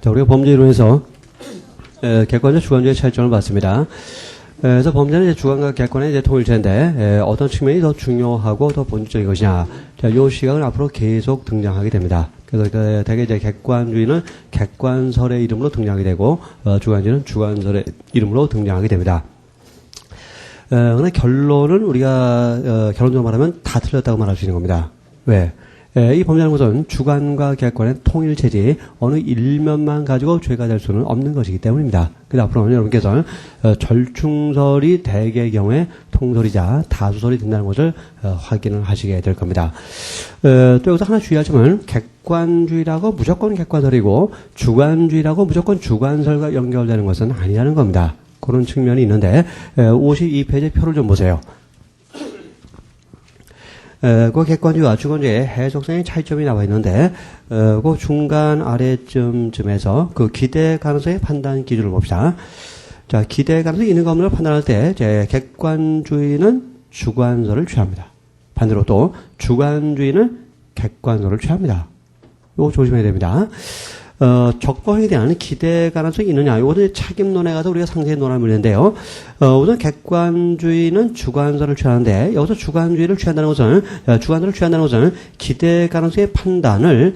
자, 우리가 범죄 이론에서 객관적 주관적의 차이점을 봤습니다. 그래서 범죄는 이제 주관과 객관의 이제 통일체인데 어떤 측면이 더 중요하고 더 본질적인 것이냐. 자, 요 시각은 앞으로 계속 등장하게 됩니다. 그래서 대개 이제 객관주의는 객관설의 이름으로 등장하게 되고 주관주의는 주관설의 이름으로 등장하게 됩니다. 그런데 결론은 우리가 결론적으로 말하면 다 틀렸다고 말할 수 있는 겁니다. 왜? 이 범죄라는 것은 주관과 객관의 통일체지 어느 일면만 가지고 죄가 될 수는 없는 것이기 때문입니다. 그래서 앞으로는 여러분께서 절충설이 대개의 경우에 통설이자 다수설이 된다는 것을 확인을 하시게 될 겁니다. 또 여기서 하나 주의할 점은 객관주의라고 무조건 객관설이고 주관주의라고 무조건 주관설과 연결되는 것은 아니라는 겁니다. 그런 측면이 있는데 52페이지 표를 좀 보세요. 그 객관주의와 주관주의의 해석성의 차이점이 나와 있는데, 그 중간 아래쯤에서 그 기대 가능성의 판단 기준을 봅시다. 자, 기대 가능성이 있는가 없는가 판단할 때, 객관주의는 주관설을 취합니다. 반대로 또, 주관주의는 객관설을 취합니다. 이거 조심해야 됩니다. 적법에 대한 기대 가능성이 있느냐. 이것은 책임론에 가서 우리가 상세히 논할 문제인데요. 우선 객관주의는 주관설을 취하는데, 여기서 주관설을 취한다는 것은 기대 가능성의 판단을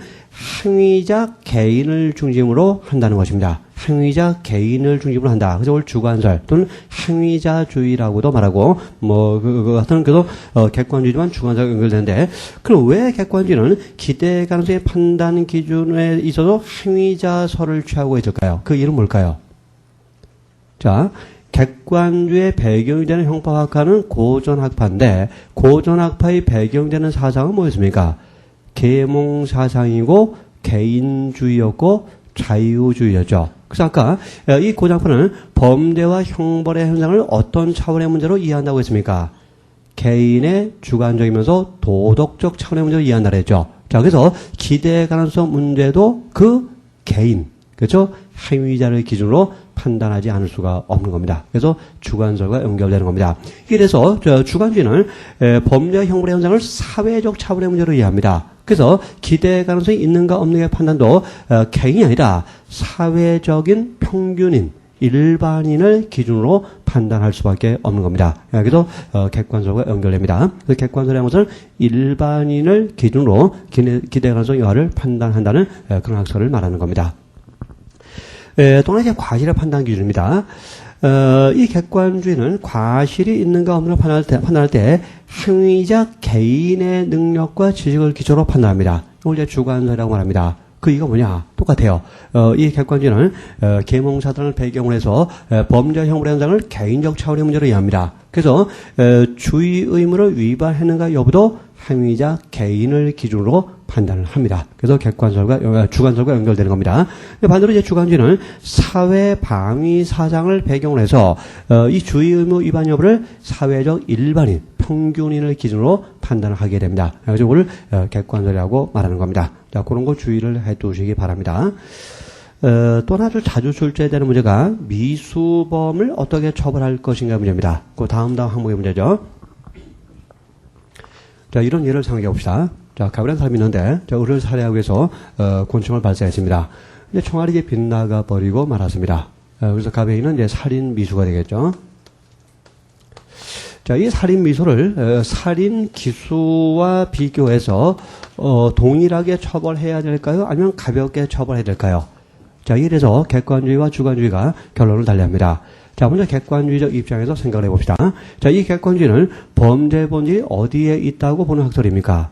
행위자 개인을 중심으로 한다는 것입니다. 행위자 개인을 중심으로 한다. 그래서 그걸 주관설 또는 행위자주의라고도 말하고 그 같은 그래도 객관주의지만 주관설과 연결되는데, 그럼 왜 객관주의는 기대 가능성의 판단 기준에 있어서 행위자설을 취하고 있을까요? 그 이름 뭘까요? 자, 객관주의의 배경이 되는 형법학파는 고전학파인데, 고전학파의 배경이 되는 사상은 뭐였습니까? 계몽사상이고 개인주의였고 자유주의였죠. 그래서 아까 이 고전학파는 범죄와 형벌의 현상을 어떤 차원의 문제로 이해한다고 했습니까? 개인의 주관적이면서 도덕적 차원의 문제로 이해한다고 했죠. 자, 그래서 기대 가능성 문제도 그 개인, 그렇죠? 행위자를 기준으로 판단하지 않을 수가 없는 겁니다. 그래서 주관설과 연결되는 겁니다. 이래서 주관주의는 범죄와 형벌의 현상을 사회적 차원의 문제로 이해합니다. 그래서 기대 가능성이 있는가 없는가의 판단도 개인이 아니라 사회적인 평균인, 일반인을 기준으로 판단할 수밖에 없는 겁니다. 그래서 객관설과 연결됩니다. 그래서 객관설이라는 것은 일반인을 기준으로 기대 가능성 여하를 판단한다는 그런 학설을 말하는 겁니다. 또 하나 이제 과실의 판단 기준입니다. 이 객관주의는 과실이 있는가 없는가 판단할 때 행위자 개인의 능력과 지식을 기초로 판단합니다. 이걸 이제 주관설이라고 말합니다. 그 이유가 뭐냐? 똑같아요. 이 객관주의는 계몽사상을 배경으로 해서 범죄 형벌의 현상을 개인적 차원의 문제로 이해합니다. 그래서 주의 의무를 위반했는가 여부도 행위자 개인을 기준으로 판단을 합니다. 그래서 주관설과 연결되는 겁니다. 반대로 이제 주관주의는 사회 방위 사상을 배경으로 해서 이 주의 의무 위반 여부를 사회적 일반인, 평균인을 기준으로 판단을 하게 됩니다. 그래서 이걸 객관설이라고 말하는 겁니다. 자, 그런 거 주의를 해 두시기 바랍니다. 또 하나를 자주 출제되는 문제가 미수범을 어떻게 처벌할 것인가 문제입니다. 그 다음 항목의 문제죠. 자, 이런 예를 생각해 봅시다. 자, 가브리한 사람이 있는데, 의를 살해하기 위해서, 곤충을 발사했습니다. 이제 총알이 이제 빗나가 버리고 말았습니다. 그래서 가브리는 이제 살인 미수가 되겠죠. 자, 이 살인 미수를, 살인 기수와 비교해서, 동일하게 처벌해야 될까요? 아니면 가볍게 처벌해야 될까요? 자, 이래서 객관주의와 주관주의가 결론을 달리합니다. 자, 먼저 객관주의적 입장에서 생각을 해봅시다. 자, 이 객관주의는 범죄 본질이 어디에 있다고 보는 학설입니까?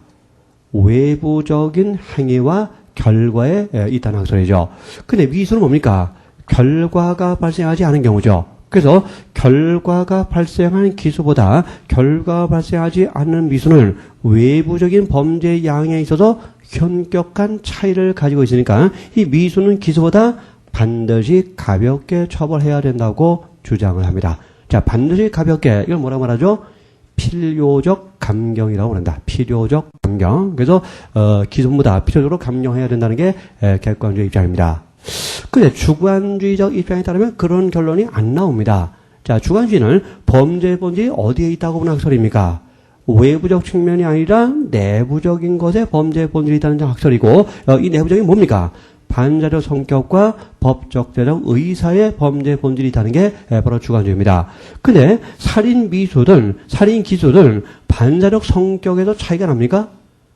외부적인 행위와 결과에 있다는 학설이죠. 근데 미수는 뭡니까? 결과가 발생하지 않은 경우죠. 그래서 결과가 발생한 기수보다 결과가 발생하지 않는 미수는 외부적인 범죄 양에 있어서 현격한 차이를 가지고 있으니까 이 미수는 기수보다 반드시 가볍게 처벌해야 된다고 주장을 합니다. 자, 반드시 가볍게, 이걸 뭐라고 말하죠? 필요적 감경이라고 한다. 필요적 감경. 그래서 기존보다 필요적으로 감경해야 된다는 게 객관주의 입장입니다. 근데 주관주의적 입장에 따르면 그런 결론이 안 나옵니다. 자, 주관주의는 범죄 본질이 어디에 있다고 보는 학설입니까? 외부적 측면이 아니라 내부적인 것에 범죄 본질이 있다는 학설이고, 이 내부적인 뭡니까? 반자적 성격과 법적대적 의사의 범죄 본질이 있다는 게 바로 주관주의입니다. 근데 살인 미수든 살인 기수든 반자적 성격에도 차이가 납니까?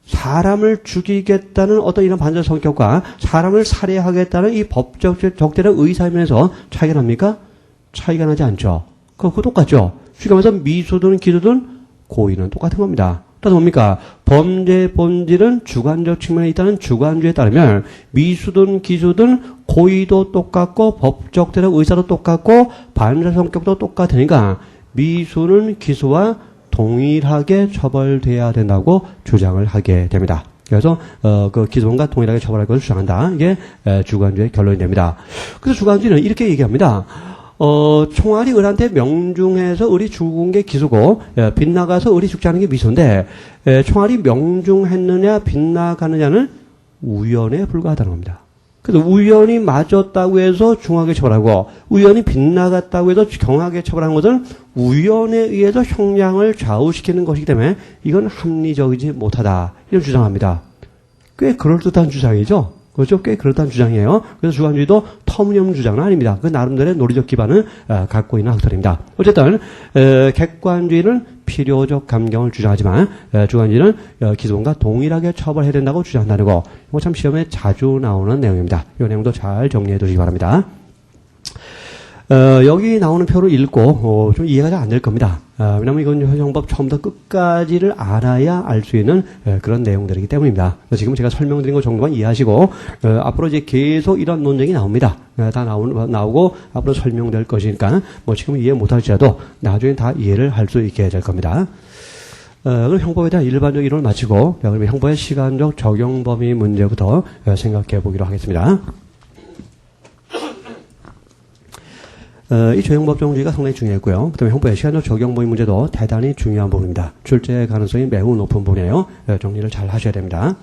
사람을 죽이겠다는 어떤 이런 반자적 성격과 사람을 살해하겠다는 이 법적 적대적 의사에 면에서 차이가 납니까? 차이가 나지 않죠. 그거 똑같죠. 쉽게 말해서 미수든 기수든 고의는 똑같은 겁니다. 따라서 뭡니까? 범죄 본질은 주관적 측면에 있다는 주관주의에 따르면 미수든 기수든 고의도 똑같고 법적대적 의사도 똑같고 반자 성격도 똑같으니까 미수는 기수와 동일하게 처벌돼야 된다고 주장을 하게 됩니다. 그래서 그 기소원과 동일하게 처벌할 것을 주장한다. 이게 주관주의 결론이 됩니다. 그래서 주관주의는 이렇게 얘기합니다. 총알이 을한테 명중해서 을이 죽은 게 기소고 빗나가서 을이 죽지 않은 게 미소인데 총알이 명중했느냐 빗나가느냐는 우연에 불과하다는 겁니다. 그래서 우연히 맞았다고 해서 중하게 처벌하고 우연히 빗나갔다고 해서 경하게 처벌하는 것은 우연에 의해서 형량을 좌우시키는 것이기 때문에 이건 합리적이지 못하다. 이런 주장합니다. 꽤 그럴듯한 주장이죠. 그렇죠? 꽤 그럴듯한 주장이에요. 그래서 주관주의도 터무니없는 주장은 아닙니다. 그 나름대로의 논리적 기반을 갖고 있는 학설입니다. 어쨌든 객관주의는 필요적 감경을 주장하지만 주관주의는 기존과 동일하게 처벌해야 된다고 주장한다는 거. 이거 참 시험에 자주 나오는 내용입니다. 이 내용도 잘 정리해 두시기 바랍니다. 여기 나오는 표를 읽고 좀 이해가 잘 안 될 겁니다. 왜냐하면 이건 형법 처음부터 끝까지를 알아야 알 수 있는 그런 내용들이기 때문입니다. 지금 제가 설명드린 것 정도만 이해하시고 앞으로 이제 계속 이런 논쟁이 나옵니다. 다 나오고 앞으로 설명될 것이니까 뭐 지금 이해 못할지라도 나중에 다 이해를 할 수 있게 될 겁니다. 그럼 형법에 대한 일반적 이론을 마치고 그러면 형법의 시간적 적용 범위 문제부터 생각해 보기로 하겠습니다. 이 조형법정주의가 상당히 중요했고요. 그 다음에 형법의 시간적 적용 범위 문제도 대단히 중요한 부분입니다. 출제 가능성이 매우 높은 부분이에요. 정리를 잘 하셔야 됩니다.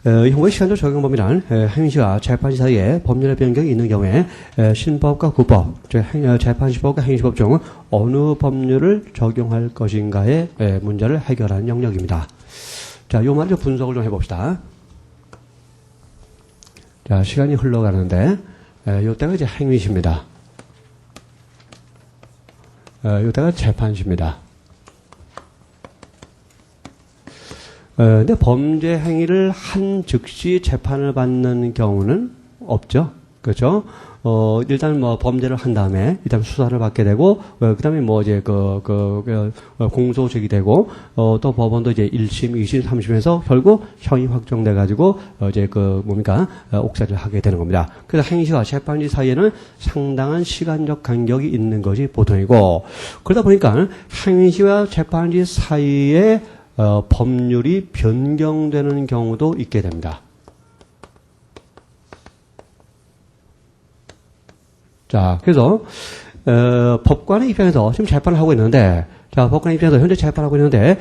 이 형법의 시간적 적용 범위란 행위시와 재판시 사이에 법률의 변경이 있는 경우에 신법과 구법, 즉 재판시법과 행위시법 중 어느 법률을 적용할 것인가의 문제를 해결하는 영역입니다. 자, 요 말을 좀 분석을 좀 해봅시다. 자, 시간이 흘러가는데, 요때가 이제 행위시입니다. 요때가 재판시입니다. 근데 범죄 행위를 한 즉시 재판을 받는 경우는 없죠. 그렇죠? 일단 뭐 범죄를 한 다음에 일단 수사를 받게 되고 그다음에 뭐 이제 공소 제기되고 또 법원도 이제 1심, 2심, 3심에서 결국 형이 확정돼 가지고 이제 옥살이를 하게 되는 겁니다. 그래서 행시와 재판시 사이에는 상당한 시간적 간격이 있는 것이 보통이고 그러다 보니까 행시와 재판시 사이에 법률이 변경되는 경우도 있게 됩니다. 자, 그래서, 법관의 입장에서 지금 재판을 하고 있는데, 자, 법관의 입장에서 현재 재판하고 있는데,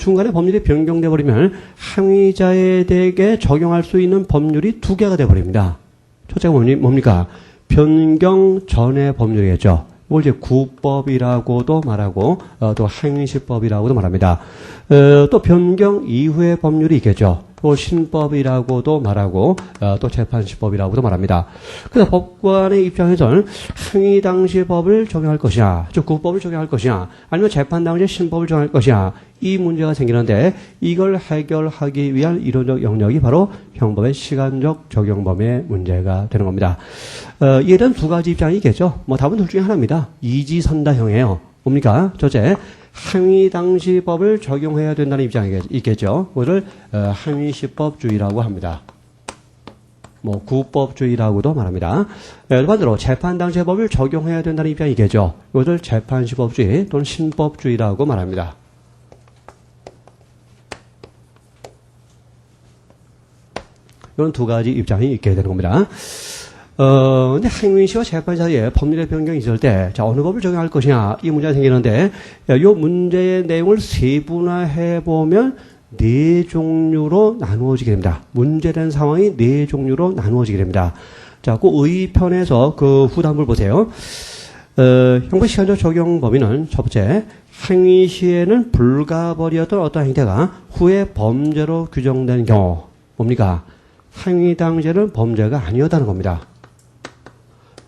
중간에 법률이 변경돼 버리면 행위자에 대해 적용할 수 있는 법률이 두 개가 돼 버립니다. 첫째가 뭡니까? 변경 전의 법률이겠죠. 이걸 이제 구법이라고도 말하고, 또 행위시법이라고도 말합니다. 또 변경 이후의 법률이 있겠죠. 또 신법이라고도 말하고 또 재판시법이라고도 말합니다. 그래서 법관의 입장에서는 행위 당시 법을 적용할 것이냐, 즉 구법을 적용할 것이냐, 아니면 재판 당시 신법을 적용할 것이냐 이 문제가 생기는데 이걸 해결하기 위한 이론적 영역이 바로 형법의 시간적 적용 범위의 문제가 되는 겁니다. 이에 대한 두 가지 입장이 있겠죠. 뭐 답은 둘 중에 하나입니다. 이지선다형이에요. 뭡니까? 첫째, 행위 당시 법을 적용해야 된다는 입장이 있겠죠. 그것을 행위시법주의라고 합니다. 뭐 구법주의라고도 말합니다. 반대로 재판 당시 법을 적용해야 된다는 입장이 있겠죠. 이것을 재판시법주의 또는 신법주의라고 말합니다. 이런 두 가지 입장이 있게 되는 겁니다. 근데 행위시와 재판 사이에 법률의 변경이 있을 때, 자, 어느 법을 적용할 것이냐, 이 문제가 생기는데, 이 문제의 내용을 세분화해보면 네 종류로 나누어지게 됩니다. 문제된 상황이 네 종류로 나누어지게 됩니다. 자, 그 의편에서 그 후단부를 보세요. 형법 시간적 적용 범위는 첫 번째, 행위 시에는 불가벌이었던 어떤 행태가 후에 범죄로 규정된 경우. 뭡니까? 행위 당시에는 범죄가 아니었다는 겁니다.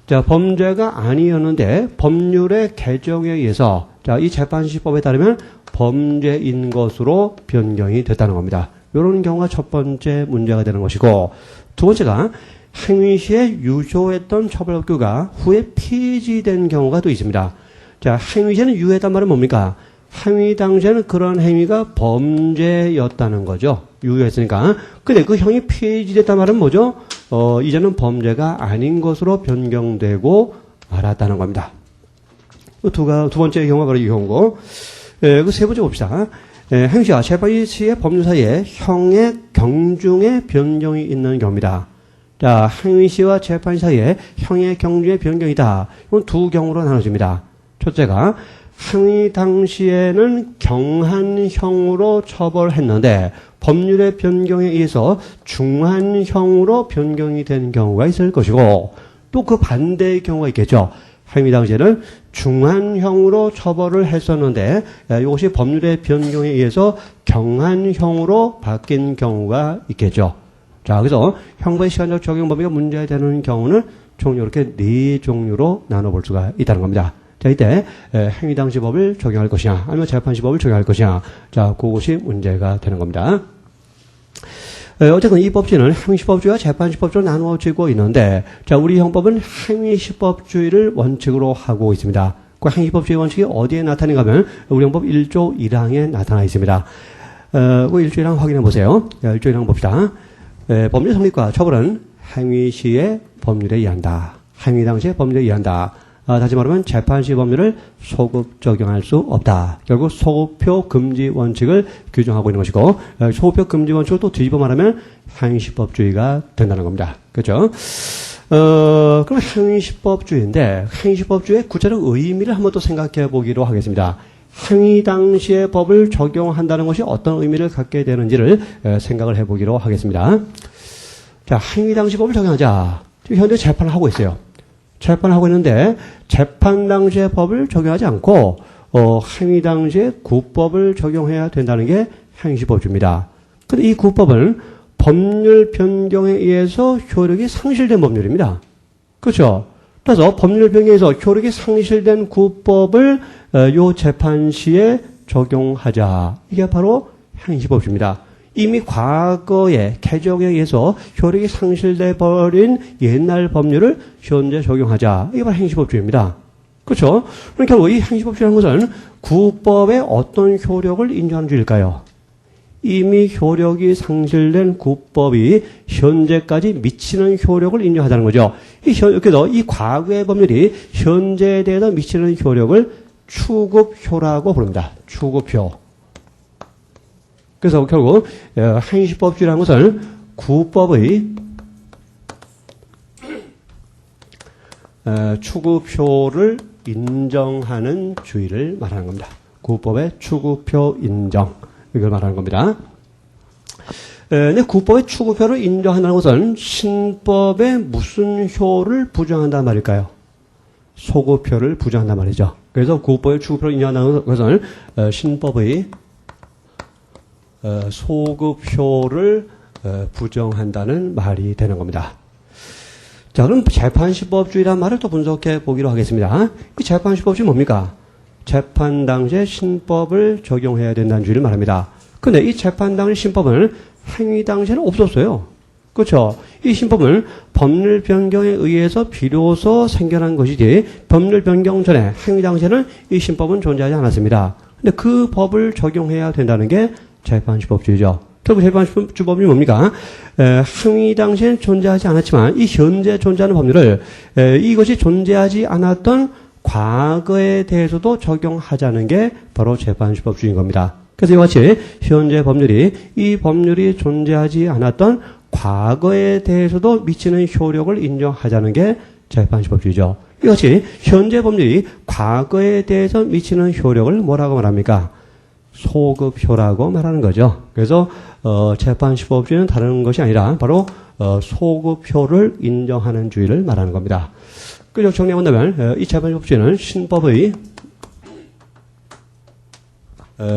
자, 범죄가 아니었는데 법률의 개정에 의해서 자, 이 재판시법에 따르면 범죄인 것으로 변경이 됐다는 겁니다. 이런 경우가 첫 번째 문제가 되는 것이고, 두 번째가 행위 시에 유효했던 처벌규가 후에 폐지된 경우가 또 있습니다. 자, 행위 시에는 유효했단 말은 뭡니까? 행위 당시에는 그런 행위가 범죄였다는 거죠. 유효했으니까. 근데 그 형이 폐지됐단 말은 뭐죠? 이제는 범죄가 아닌 것으로 변경되고 말았다는 겁니다. 두 번째 경우가 바로 이 경우고, 그 세 번째 봅시다. 행위 시와 재판 시의 법률 사이에 형의 경중의 변경이 있는 경우입니다. 자, 행위 시와 재판 사이에 형의 경중의 변경이다. 이건 두 경우로 나눠집니다. 첫째가 행위 당시에는 경한형으로 처벌했는데 법률의 변경에 의해서 중한형으로 변경이 된 경우가 있을 것이고, 또 그 반대의 경우가 있겠죠. 행위 당시에는 중한형으로 처벌을 했었는데 이것이 법률의 변경에 의해서 경한형으로 바뀐 경우가 있겠죠. 자, 그래서 형법의 시간적 적용 범위가 문제되는 경우는 총 이렇게 네 종류로 나눠볼 수가 있다는 겁니다. 자, 이때 행위 당시 법을 적용할 것이냐 아니면 재판시 법을 적용할 것이냐, 자, 그것이 문제가 되는 겁니다. 어쨌든 이 법지는 행위시법주의와 재판시법주의로 나누어지고 있는데, 자, 우리 형법은 행위시법주의를 원칙으로 하고 있습니다. 그 행위시법주의 원칙이 어디에 나타나는가 하면 우리 형법 1조 1항에 나타나 있습니다. 그 1조 1항 확인해 보세요. 1조 1항 봅시다. 법률 성립과 처벌은 행위 시에 법률에 의한다. 행위 당시에 법률에 의한다. 다시 말하면 재판시 법률을 소급 적용할 수 없다. 결국 소급표 금지 원칙을 규정하고 있는 것이고, 소급표 금지 원칙을 또 뒤집어 말하면 행위시법주의가 된다는 겁니다. 그렇죠? 그럼 행위시법주의인데 행위시법주의의 구체적 의미를 한번 또 생각해 보기로 하겠습니다. 행위 당시의 법을 적용한다는 것이 어떤 의미를 갖게 되는지를 생각을 해보기로 하겠습니다. 자, 행위 당시 법을 적용하자. 지금 현재 재판을 하고 있어요. 재판을 하고 있는데 재판 당시의 법을 적용하지 않고 행위 당시의 구법을 적용해야 된다는 게 행위시법주의입니다. 그런데 이 구법은 법률 변경에 의해서 효력이 상실된 법률입니다. 그렇죠? 그래서 법률 변경에서 효력이 상실된 구법을 요 재판 시에 적용하자. 이게 바로 행위시법주의입니다. 이미 과거에 개정에 의해서 효력이 상실돼 버린 옛날 법률을 현재 적용하자. 이게 바로 행위시법주의입니다. 그렇죠? 그러니까 결국 이 행위시법주의라는 것은 구법의 어떤 효력을 인정하는 주의일까요? 이미 효력이 상실된 구법이 현재까지 미치는 효력을 인정하자는 거죠. 그래서 이 과거의 법률이 현재에 대해서 미치는 효력을 추급효라고 부릅니다. 추급효. 그래서 결국 행위시법주의라는 것은 구법의 추급효를 인정하는 주의를 말하는 겁니다. 구법의 추급효 인정, 이걸 말하는 겁니다. 근데 구법의 추급효를 인정한다는 것은 신법의 무슨 효를 부정한단 말일까요? 소급효를 부정한단 말이죠. 그래서 구법의 추급효를 인정한다는 것은 신법의 소급효를 부정한다는 말이 되는 겁니다. 자, 그럼 재판시법주의라는 말을 또 분석해 보기로 하겠습니다. 이 재판시법주의 뭡니까? 재판 당시에 신법을 적용해야 된다는 주의를 말합니다. 근데 이 재판 당시 신법은 행위 당시에는 없었어요. 그렇죠? 이 신법은 법률 변경에 의해서 비로소 생겨난 것이지 법률 변경 전에 행위 당시에는 이 신법은 존재하지 않았습니다. 근데 그 법을 적용해야 된다는 게 재판시법주의죠. 결국 재판시법주의법이 뭡니까? 행위 당시에는 존재하지 않았지만 이 현재 존재하는 법률을 이것이 존재하지 않았던 과거에 대해서도 적용하자는 게 바로 재판시법주의인 겁니다. 그래서 이와 같이 현재 법률이 이 법률이 존재하지 않았던 과거에 대해서도 미치는 효력을 인정하자는 게 재판시법주의죠. 이와 같이 현재 법률이 과거에 대해서 미치는 효력을 뭐라고 말합니까? 소급효라고 말하는 거죠. 그래서 재판시법주의는 다른 것이 아니라 바로 소급효를 인정하는 주의를 말하는 겁니다. 그래서 정리해본다면 이 재판시법주의는 신법의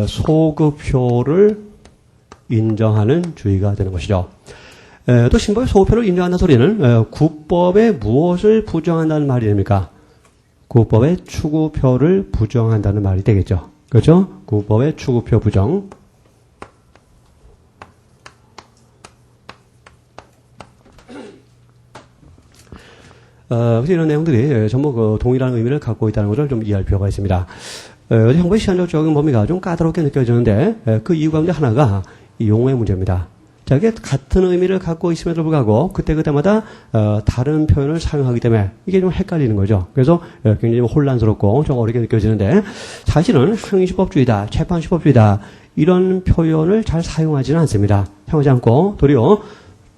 소급효를 인정하는 주의가 되는 것이죠. 또 신법의 소급효를 인정한다는 소리는 국법에 무엇을 부정한다는 말이 됩니까? 국법의 추구표를 부정한다는 말이 되겠죠. 그렇죠? 국법의 추구표 부정. 그래서 이런 내용들이 전부 동일한 의미를 갖고 있다는 것을 좀 이해할 필요가 있습니다. 형법의 시한적 적용 범위가 좀 까다롭게 느껴지는데 그 이유 가운데 하나가 이 용어의 문제입니다. 자, 이게 같은 의미를 갖고 있음에도 불구하고 그때마다 다른 표현을 사용하기 때문에 이게 좀 헷갈리는 거죠. 그래서 굉장히 혼란스럽고 좀 어렵게 느껴지는데 사실은 행위시법주의다, 재판시법주의다 이런 표현을 잘 사용하지는 않습니다. 사용하지 않고 도리어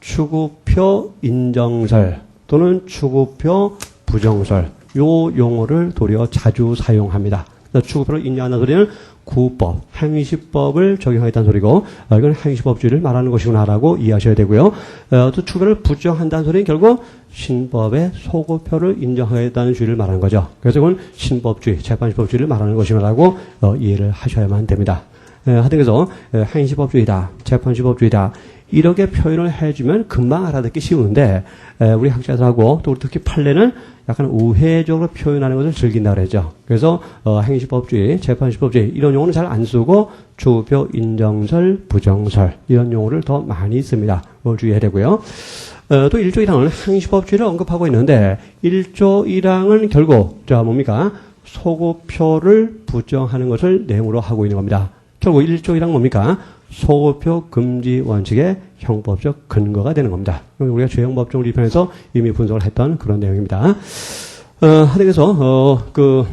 추구표 인정설 또는 추구표 부정설 요 용어를 도리어 자주 사용합니다. 추구표를 인정하는 소리는 구법, 행위시법을 적용하겠다는 소리고 이건 행위시법주의를 말하는 것이구나라고 이해하셔야 되고요. 또 추구표를 부정한다는 소리는 결국 신법의 소급표를 인정하겠다는 주의를 말하는 거죠. 그래서 이건 신법주의, 재판시법주의를 말하는 것이라고 이해를 하셔야만 됩니다. 하여튼 그래서 행위시법주의다, 재판시법주의다 이렇게 표현을 해주면 금방 알아듣기 쉬운데 우리 학자들하고 또 특히 판례는 약간 우회적으로 표현하는 것을 즐긴다 그러죠. 그래서 행위시법주의, 재판시법주의 이런 용어는 잘 안 쓰고 추구표 인정설, 부정설 이런 용어를 더 많이 씁니다. 그걸 주의해야 되고요. 또 1조 1항은 행위시법주의를 언급하고 있는데 1조 1항은 결국 뭡니까? 소급표를 부정하는 것을 내용으로 하고 있는 겁니다. 결국 1조 1항 뭡니까? 소급표 금지 원칙의 형법적 근거가 되는 겁니다. 우리가 죄형법정 리편에서 이미 분석을 했던 그런 내용입니다. 그래서 1조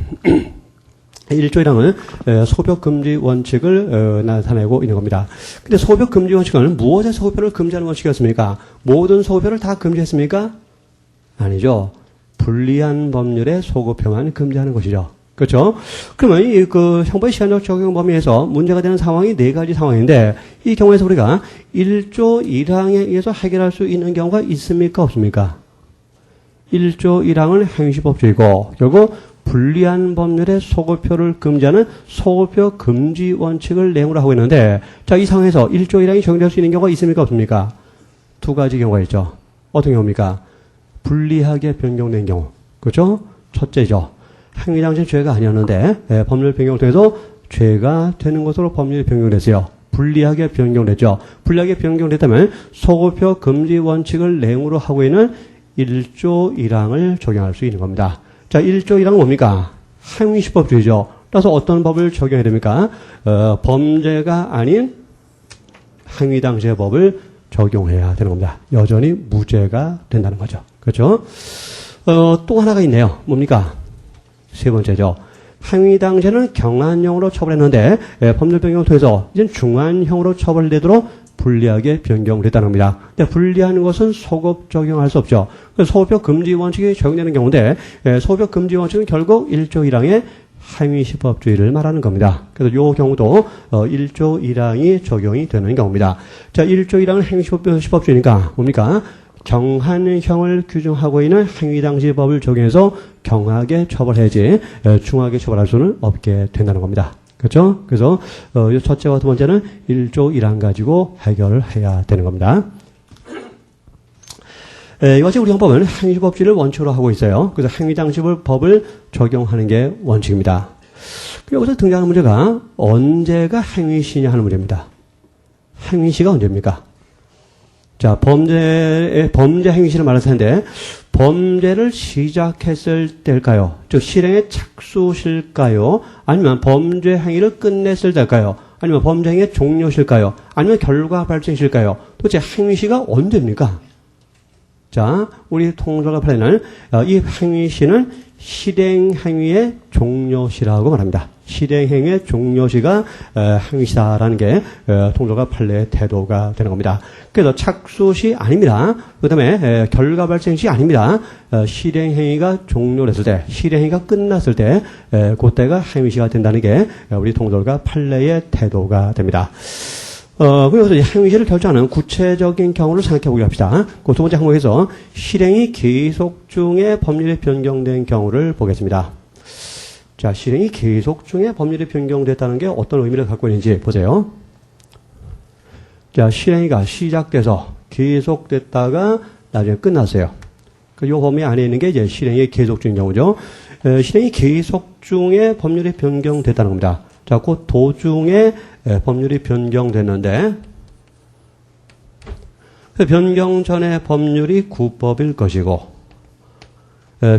1항은 소급 금지 원칙을 나타내고 있는 겁니다. 근데 소급 금지 원칙은 무엇의 소급표를 금지하는 원칙이었습니까? 모든 소급표를 다 금지했습니까? 아니죠. 불리한 법률의 소급표만 금지하는 것이죠. 그렇죠? 그러면 형법의 시한적 적용 범위에서 문제가 되는 상황이 네 가지 상황인데 이 경우에서 우리가 1조 1항에 의해서 해결할 수 있는 경우가 있습니까? 없습니까? 1조 1항은 행위시법주의고 결국 불리한 법률의 소급표를 금지하는 소급표 금지 원칙을 내용으로 하고 있는데 자, 이 상황에서 1조 1항이 적용될 수 있는 경우가 있습니까? 없습니까? 두 가지 경우가 있죠. 어떤 경우입니까? 불리하게 변경된 경우. 그렇죠? 첫째죠. 행위 당시 죄가 아니었는데 법률 변경을 통해서 죄가 되는 것으로 법률이 변경됐어요. 불리하게 변경됐죠. 불리하게 변경됐다면 소급표 금지 원칙을 내용으로 하고 있는 1조 1항을 적용할 수 있는 겁니다. 자, 1조 1항은 뭡니까? 행위시법주의죠. 따라서 어떤 법을 적용해야 됩니까? 범죄가 아닌 행위 당시의 법을 적용해야 되는 겁니다. 여전히 무죄가 된다는 거죠. 그렇죠? 또 하나가 있네요. 뭡니까? 세 번째죠. 행위 당시에는 경한형으로 처벌했는데 법률 변경을 통해서 이제 중한형으로 처벌되도록 불리하게 변경됐다는 겁니다. 근데 불리한 것은 소급 적용할 수 없죠. 그래서 소급표 금지 원칙이 적용되는 경우인데 소급표 금지 원칙은 결국 1조 1항의 행위시법주의를 말하는 겁니다. 그래서 이 경우도 1조 1항이 적용이 되는 경우입니다. 자, 1조 1항은 행위시법주의니까 뭡니까? 경한형을 규정하고 있는 행위 당시 법을 적용해서 경하게 처벌해야지 중하게 처벌할 수는 없게 된다는 겁니다. 그렇죠? 그래서 첫째와 두 번째는 1조 1항 가지고 해결을 해야 되는 겁니다. 이것이 우리 헌법은 행위시법주의를 원칙으로 하고 있어요. 그래서 행위 당시 법을 적용하는 게 원칙입니다. 여기서 등장하는 문제가 언제가 행위시냐 하는 문제입니다. 행위시가 언제입니까? 자, 범죄 행위시를 말할 텐데, 범죄를 시작했을 때일까요? 즉, 실행에 착수실까요? 아니면 범죄 행위를 끝냈을 때일까요? 아니면 범죄 행위의 종료실까요? 아니면 결과 발생실까요? 도대체 행위시가 언제입니까? 자, 우리 통설과 판례는 이 행위시는 실행행위의 종료시라고 말합니다. 실행행위의 종료시가 행위시다라는 게 통설과 판례의 태도가 되는 겁니다. 그래서 착수시 아닙니다. 그 다음에 결과 발생시 아닙니다. 실행행위가 종료됐을 때, 실행행위가 끝났을 때 그때가 행위시가 된다는 게 우리 통설과 판례의 태도가 됩니다. 그래서 행위시를 결정하는 구체적인 경우를 생각해 보기로 합시다. 그 두 번째 항목에서 실행이 계속 중에 법률이 변경된 경우를 보겠습니다. 자, 실행이 계속 중에 법률이 변경됐다는 게 어떤 의미를 갖고 있는지 보세요. 자, 실행이가 시작돼서 계속됐다가 나중에 끝났어요. 이 범위 안에 있는 게 이제 실행이 계속 중인 경우죠. 실행이 계속 중에 법률이 변경됐다는 겁니다. 자, 그 도중에 법률이 변경됐는데, 변경 전의 법률이 구법일 것이고,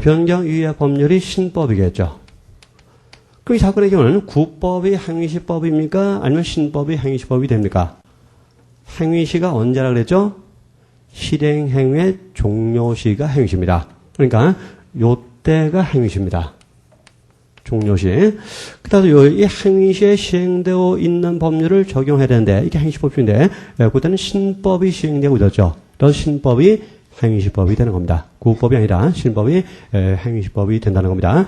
변경 이후의 법률이 신법이겠죠. 그럼 이 사건의 경우는 구법이 행위시법입니까? 아니면 신법이 행위시법이 됩니까? 행위시가 언제라 그랬죠? 실행행위의 종료시가 행위시입니다. 그러니까 요때가 행위시입니다. 종료시. 그다음에 이 행위시에 시행되어 있는 법률을 적용해야 되는데 이게 행위시법 중인데 그때는 신법이 시행되고 있었죠. 그래서 신법이 행위시법이 되는 겁니다. 구법이 아니라 신법이 행위시법이 된다는 겁니다.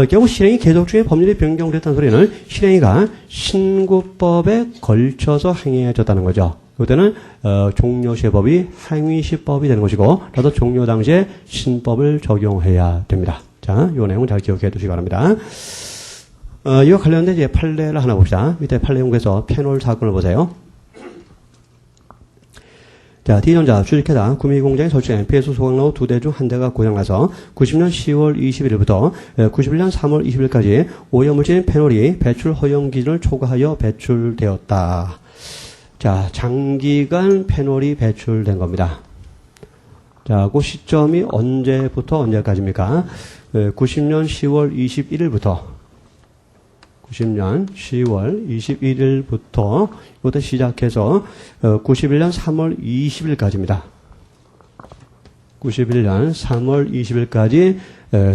결국 실행이 계속 중에 법률이 변경됐다는 소리는 실행이가 신구법에 걸쳐서 행해졌다는 거죠. 그때는 종료시의 법이 행위시법이 되는 것이고 나도 종료 당시에 신법을 적용해야 됩니다. 자, 이 내용은 잘 기억해 두시기 바랍니다. 이와 관련된 이제 판례를 하나 봅시다. 밑에 판례 연구에서 페놀 사건을 보세요. 자, D전자 주식회사 구미공장에 설치된 폐수 소각로 2대 중 한 대가 고장나서 90년 10월 21일부터 91년 3월 20일까지 오염물질인 페놀이 배출 허용 기준을 초과하여 배출되었다. 자, 장기간 페놀이 배출된 겁니다. 자, 그 시점이 언제부터 언제까지입니까? 90년 10월 21일부터 90년 10월 21일부터 이것부터 시작해서 91년 3월 20일까지입니다. 91년 3월 20일까지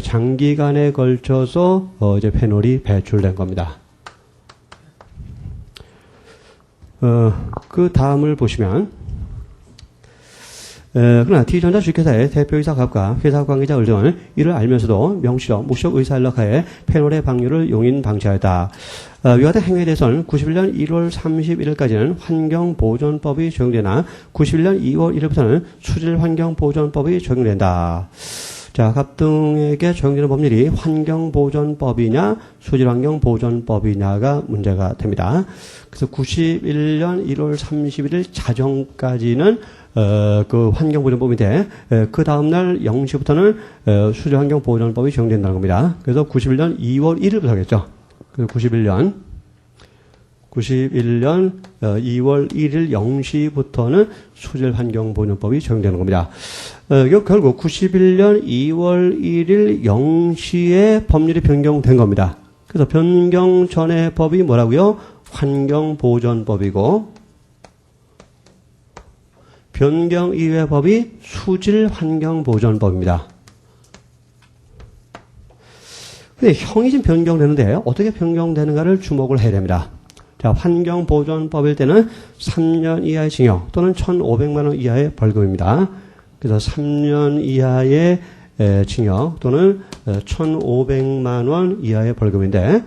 장기간에 걸쳐서 이제 페놀이 배출된 겁니다. 그 다음을 보시면 그러나 D전자 주식회사의 대표이사 갑과 회사 관계자들 등은 이를 알면서도 명시적 무시적 의사연락하에 페놀의 방류를 용인 방치하였다. 위와 같은 행위에 대해서는 91년 1월 31일까지는 환경보존법이 적용되나 91년 2월 1일부터는 수질환경보존법이 적용된다. 자, 갑등에게 적용되는 법률이 환경보존법이냐 수질환경보존법이냐가 문제가 됩니다. 그래서 91년 1월 31일 자정까지는 그 환경보존법인데 그 다음날 0시부터는 수질환경보존법이 적용된다는 겁니다. 그래서 91년 2월 1일부터 하겠죠. 그래서 91년 2월 1일 0시부터는 수질환경보존법이 적용되는 겁니다. 결국 91년 2월 1일 0시에 법률이 변경된 겁니다. 그래서 변경 전의 법이 뭐라고요? 환경보존법이고 변경 이후의 법이 수질환경보존법입니다. 근데 형이 지금 변경되는데 어떻게 변경되는가를 주목을 해야 됩니다. 자, 환경보존법일 때는 3년 이하의 징역 또는 1,500만 원 이하의 벌금입니다. 그래서 3년 이하의 징역 또는 1,500만 원 이하의 벌금인데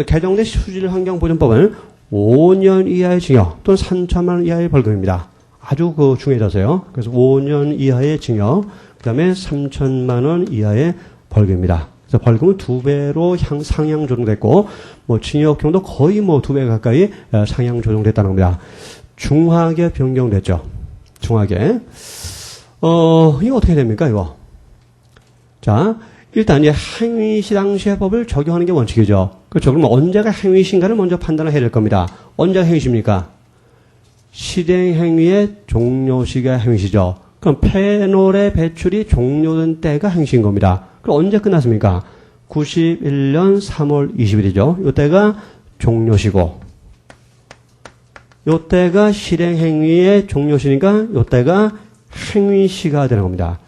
개정된 수질환경보존법은 5년 이하의 징역 또는 3천만 원 이하의 벌금입니다. 아주 중요해져서요. 그래서 5년 이하의 징역, 그 다음에 3천만 원 이하의 벌금입니다. 그래서 벌금은 2배로 상향 조정됐고, 징역형도 거의 2배 가까이 상향 조정됐다는 겁니다. 중하게 변경됐죠. 중하게. 이거 어떻게 됩니까, 이거? 자, 일단 이제 행위시 당시의 법을 적용하는 게 원칙이죠. 그렇죠. 그럼 언제가 행위시인가를 먼저 판단을 해야 될 겁니다. 언제가 행위시입니까? 실행행위의 종료시가 행위시죠. 그럼 페놀의 배출이 종료된 때가 행위시인 겁니다. 그럼 언제 끝났습니까? 91년 3월 20일이죠. 이때가 종료시고 이때가 실행행위의 종료시니까 이때가 행위시가 되는 겁니다.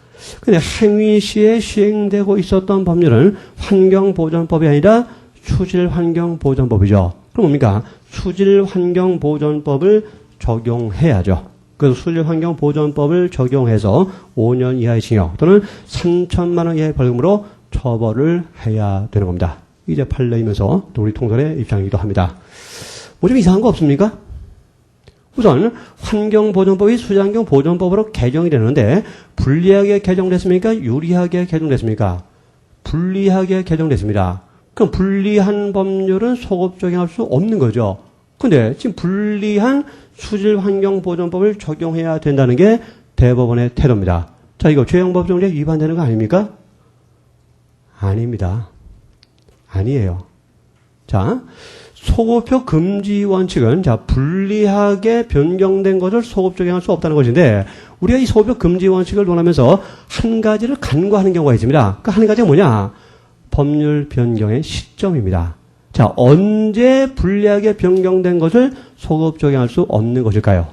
근데 행위시에 시행되고 있었던 법률은 환경보존법이 아니라 수질환경보존법이죠. 그럼 뭡니까? 수질환경보존법을 적용해야죠. 그래서 수질환경보존법을 적용해서 5년 이하의 징역 또는 3천만 원 이하의 벌금으로 처벌을 해야 되는 겁니다. 이제 판례이면서 또 우리 통설의 입장이기도 합니다. 뭐 좀 이상한 거 없습니까? 우선 환경보존법이 수자환경보존법으로 개정이 되는데 불리하게 개정됐습니까? 유리하게 개정됐습니까? 불리하게 개정됐습니다. 그럼 불리한 법률은 소급 적용할 수 없는 거죠. 근데 지금 불리한 수질환경보존법을 적용해야 된다는 게 대법원의 태도입니다. 자, 이거 죄형법정제 위반되는 거 아닙니까? 아닙니다. 아니에요. 자, 소급표 금지 원칙은 자 불리하게 변경된 것을 소급 적용할 수 없다는 것인데 우리가 이 소급표 금지 원칙을 논하면서 한 가지를 간과하는 경우가 있습니다. 그 한 가지가 뭐냐? 법률 변경의 시점입니다. 자, 언제 불리하게 변경된 것을 소급 적용할 수 없는 것일까요?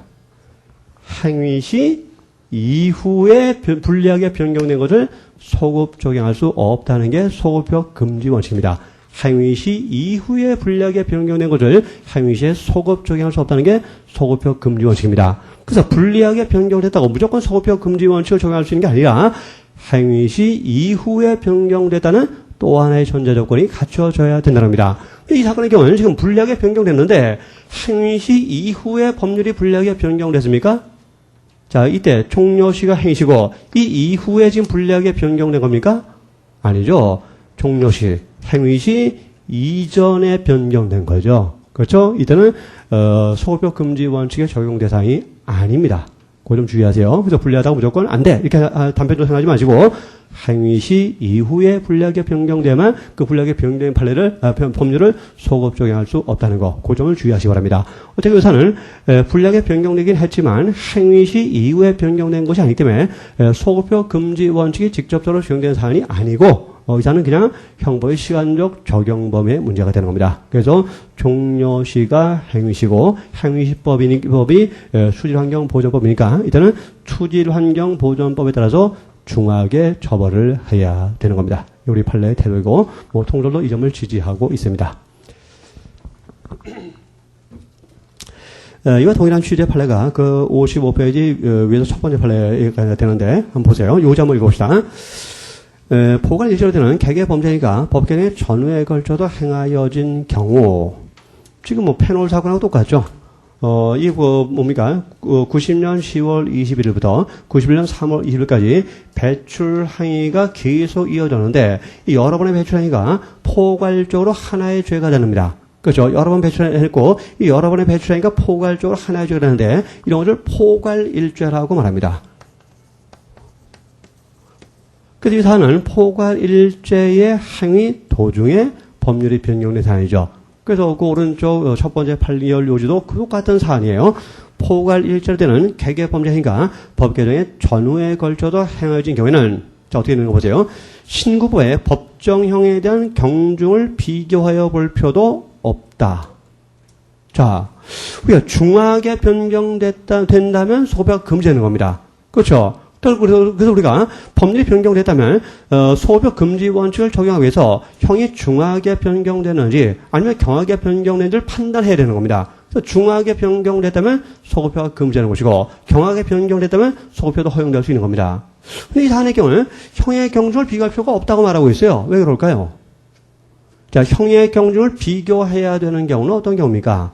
행위 시 이후에 불리하게 변경된 것을 소급 적용할 수 없다는 게 소급표 금지 원칙입니다. 행위 시 이후에 불리하게 변경된 것을 행위 시에 소급 적용할 수 없다는 게 소급표 금지 원칙입니다. 그래서 불리하게 변경됐다고 무조건 소급표 금지 원칙을 적용할 수 있는 게 아니라 행위 시 이후에 변경됐다는 또 하나의 전제 조건이 갖춰져야 된다는 겁니다. 이 사건의 경우는 지금 불리하게 변경됐는데 행위 시 이후에 법률이 불리하게 변경됐습니까? 자, 이때 종료시가 행위시고 이 이후에 지금 불리하게 변경된 겁니까? 아니죠. 종료시, 행위시 이전에 변경된 거죠. 그렇죠? 이때는 소급표 금지 원칙의 적용 대상이 아닙니다. 그거 좀 주의하세요. 그래서 불리하다고 무조건 안 돼. 이렇게 단편적으로 생각하지 마시고 행위시 이후에 불리하게 변경되면 그 불리하게 변경된 법률을 소급 적용할 수 없다는 거. 그 점을 주의하시기 바랍니다. 어떻게 의사는 불리하게 변경되긴 했지만 행위시 이후에 변경된 것이 아니기 때문에 소급표 금지 원칙이 직접적으로 적용된 사안이 아니고 의사는 그냥 형법의 시간적 적용 범위에 문제가 되는 겁니다. 그래서 종료시가 행위시고 행위시법이 수질환경보존법이니까 이때는 수질환경보존법에 따라서 중하게 처벌을 해야 되는 겁니다. 우리 판례의 태도이고 통설도 이 점을 지지하고 있습니다. 이와 동일한 취지의 판례가 그 55페이지 위에서 첫 번째 판례가 되는데 한번 보세요. 이 점을 읽어봅시다. 포괄 일시로 되는 개개범죄니까 법견의 전후에 걸쳐도 행하여진 경우 지금 페놀 사건하고 똑같죠. 뭡니까? 90년 10월 21일부터 91년 3월 20일까지 배출 행위가 계속 이어졌는데 이 여러 번의 배출 행위가 포괄적으로 하나의 죄가 됩니다. 그렇죠. 여러 번 배출했고 이 여러 번의 배출 행위가 포괄적으로 하나의 죄가 되는데 이런 것을 포괄일죄라고 말합니다. 그래서 이 사안은 포괄일죄의 행위 도중에 법률이 변경된 사안이죠. 그래서 그 오른쪽 첫 번째 판례 요지도 그 똑같은 사안이에요. 포괄일죄로 되는 개개범죄 행위가 법 개정의 전후에 걸쳐도 행해진 경우에는 자 어떻게 되는 거 보세요. 신구법의 법정형에 대한 경중을 비교하여 볼 필요도 없다. 자, 우리가 중하게 변경된다면 소급표가 금지되는 겁니다. 그렇죠? 그래서 우리가 법률이 변경됐다면 소급표 금지 원칙을 적용하기 위해서 형이 중하게 변경되는지 아니면 경하게 변경되는지를 판단해야 되는 겁니다. 그래서 중하게 변경됐다면 소급표가 금지되는 것이고 경하게 변경됐다면 소급표도 허용될 수 있는 겁니다. 근데 이 사안의 경우는 형의 경중을 비교할 필요가 없다고 말하고 있어요. 왜 그럴까요? 자, 형의 경중을 비교해야 되는 경우는 어떤 경우입니까?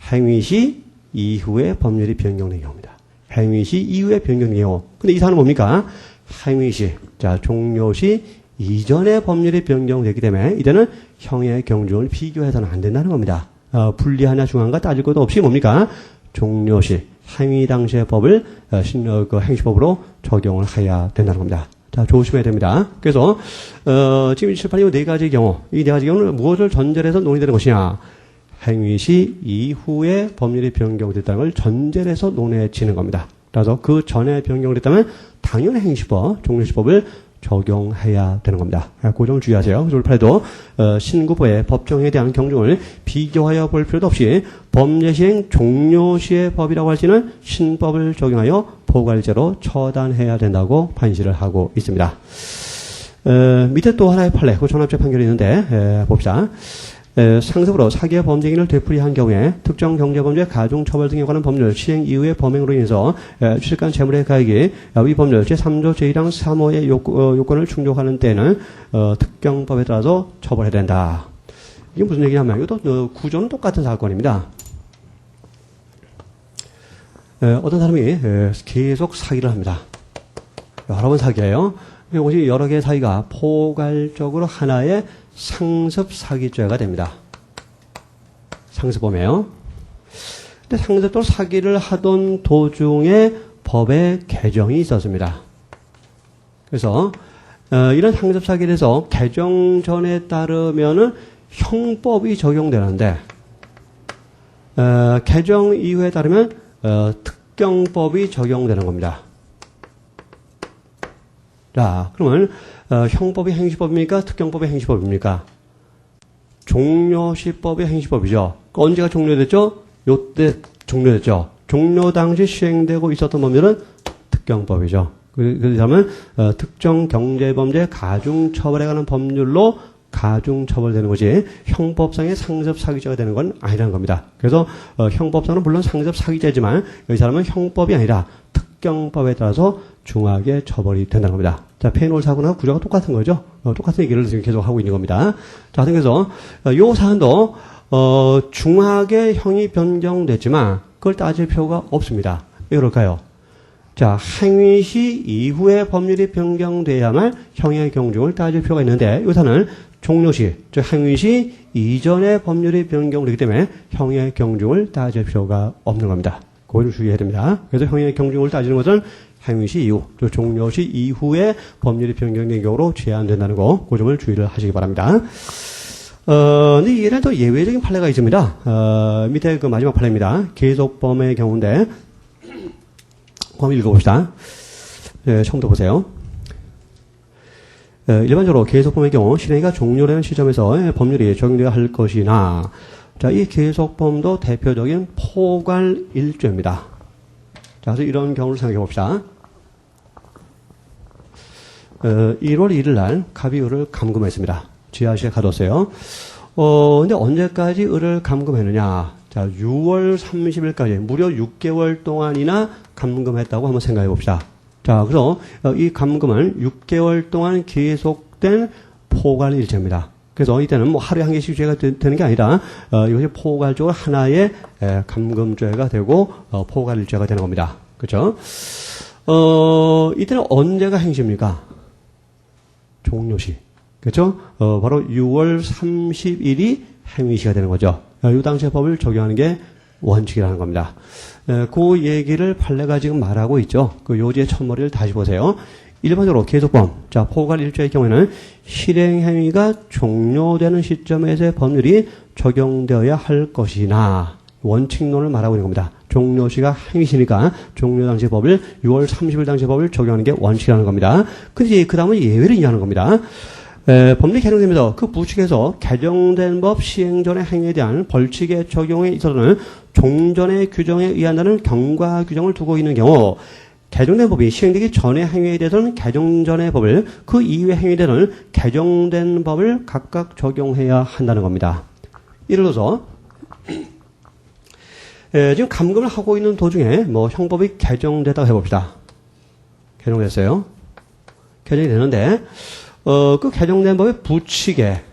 행위 시 이후에 법률이 변경된 경우입니다. 행위 시 이후에 변경이에요. 근데 이 사안은 뭡니까? 행위 시, 자, 종료 시 이전에 법률이 변경되기 때문에 이때는 형의 경중을 비교해서는 안 된다는 겁니다. 불리하냐 중한가 따질 것도 없이 뭡니까? 종료 시, 행위 당시의 법을 행시법으로 적용을 해야 된다는 겁니다. 자, 조심해야 됩니다. 그래서 지금 7판이 네 가지 경우, 이 네 가지 경우는 무엇을 전제로 해서 논의되는 것이냐? 행위 시 이후에 법률이 변경됐다는 걸 전제로 해서 논해지는 겁니다. 그래서 그 전에 변경됐다면 당연히 행시법, 종료시법을 적용해야 되는 겁니다. 그 점을 주의하세요. 그래서 판례도 신구법의 법정에 대한 경중을 비교하여 볼 필요도 없이 범죄시행 종료시의 법이라고 할 수 있는 신법을 적용하여 포괄죄로 처단해야 된다고 판시를 하고 있습니다. 밑에 또 하나의 판례, 그 전합제 판결이 있는데 봅시다. 상습으로 사기의 범죄인을 되풀이한 경우에 특정 경제범죄, 가중처벌 등에 관한 법률 시행 이후의 범행으로 인해서 취득한 재물의 가액이 이 법률 제3조 제1항 3호의 요건을 충족하는 때는 특경법에 따라서 처벌해야 된다. 이게 무슨 얘기냐면 이것도 구조는 똑같은 사건입니다. 어떤 사람이 계속 사기를 합니다. 여러 번 사기예요. 이것이 여러 개의 사기가 포괄적으로 하나의 상습 사기죄가 됩니다. 상습범이에요. 근데 상습도 사기를 하던 도중에 법의 개정이 있었습니다. 그래서 이런 상습 사기에 대해서 개정전에 따르면은 형법이 적용되는데 개정 이후에 따르면 특경법이 적용되는 겁니다. 자, 그러면 형법이 행시법입니까? 특경법이 행시법입니까? 종료시법이 행시법이죠. 언제가 종료됐죠? 요때 종료됐죠. 종료 당시 시행되고 있었던 법률은 특경법이죠. 그렇다면 특정 경제범죄 가중처벌에 관한 법률로 가중처벌되는 것이 형법상의 상습사기죄가 되는 건 아니라는 겁니다. 그래서 형법상은 물론 상습사기죄지만 이 사람은 형법이 아니라 특경법에 따라서 중하게 처벌이 된다는 겁니다. 자, 페인홀 사고나 구조가 똑같은 거죠. 똑같은 얘기를 지금 계속 하고 있는 겁니다. 자, 그래서 요 사안도 중하게 형이 변경됐지만 그걸 따질 필요가 없습니다. 왜 그럴까요? 자, 행위 시 이후에 법률이 변경돼야만 형의 경중을 따질 필요가 있는데 요사는 종료시, 즉 행위 시 이전에 법률이 변경되기 때문에 형의 경중을 따질 필요가 없는 겁니다. 그걸 주의해야 됩니다. 그래서 형의 경중을 따지는 것은 행위 시 이후, 즉 종료시 이후에 법률이 변경된 경우로 제한된다는 거, 그 점을 주의를 하시기 바랍니다. 근데 얘는 또 예외적인 판례가 있습니다. 밑에 그 마지막 판례입니다. 계속범의 경우인데, 한번 읽어봅시다. 네, 처음부터 보세요. 일반적으로 계속범의 경우 실행이 종료되는 시점에서 법률이 적용되어야 할 것이나, 자, 이 계속범도 대표적인 포괄일죄입니다. 자, 그래서 이런 경우를 생각해 봅시다. 1월 1일 날 갑이 을을 감금했습니다. 지하실에 가뒀어요. 근데 언제까지 을을 감금했느냐? 자, 6월 30일까지 무려 6개월 동안이나 감금했다고 한번 생각해 봅시다. 자, 그래서 이 감금은 6개월 동안 계속된 포괄일죄입니다. 그래서 이때는 뭐 하루에 한 개씩 죄가 되는 게 아니라 이것이 포괄적으로 하나의 감금죄가 되고 포괄일죄가 되는 겁니다. 그렇죠? 이때는 언제가 행시입니까? 종료시. 그렇죠? 바로 6월 30일이 행위시가 되는 거죠. 이 당시의 법을 적용하는 게 원칙이라는 겁니다. 그 얘기를 판례가 지금 말하고 있죠. 그 요지의 첫머리를 다시 보세요. 일반적으로 계속범, 자, 포괄일죄의 경우에는 실행행위가 종료되는 시점에서의 법률이 적용되어야 할 것이나 원칙론을 말하고 있는 겁니다. 종료시가 행위시니까 종료 당시 법을 6월 30일 당시 법을 적용하는 게 원칙이라는 겁니다. 근데 그 다음은 예외를 인정하는 겁니다. 법률이 개정되면서 그 부칙에서 개정된 법 시행 전의 행위에 대한 벌칙의 적용에 있어서는 종전의 규정에 의한다는 경과 규정을 두고 있는 경우 개정된 법이 시행되기 전의 행위에 대해서는 개정 전의 법을 그 이후의 행위에 대해서는 개정된 법을 각각 적용해야 한다는 겁니다. 예를 들어서 지금 감금을 하고 있는 도중에 뭐 형법이 개정되다고 해봅시다. 개정됐어요. 개정이 되는데 그 개정된 법의 부칙에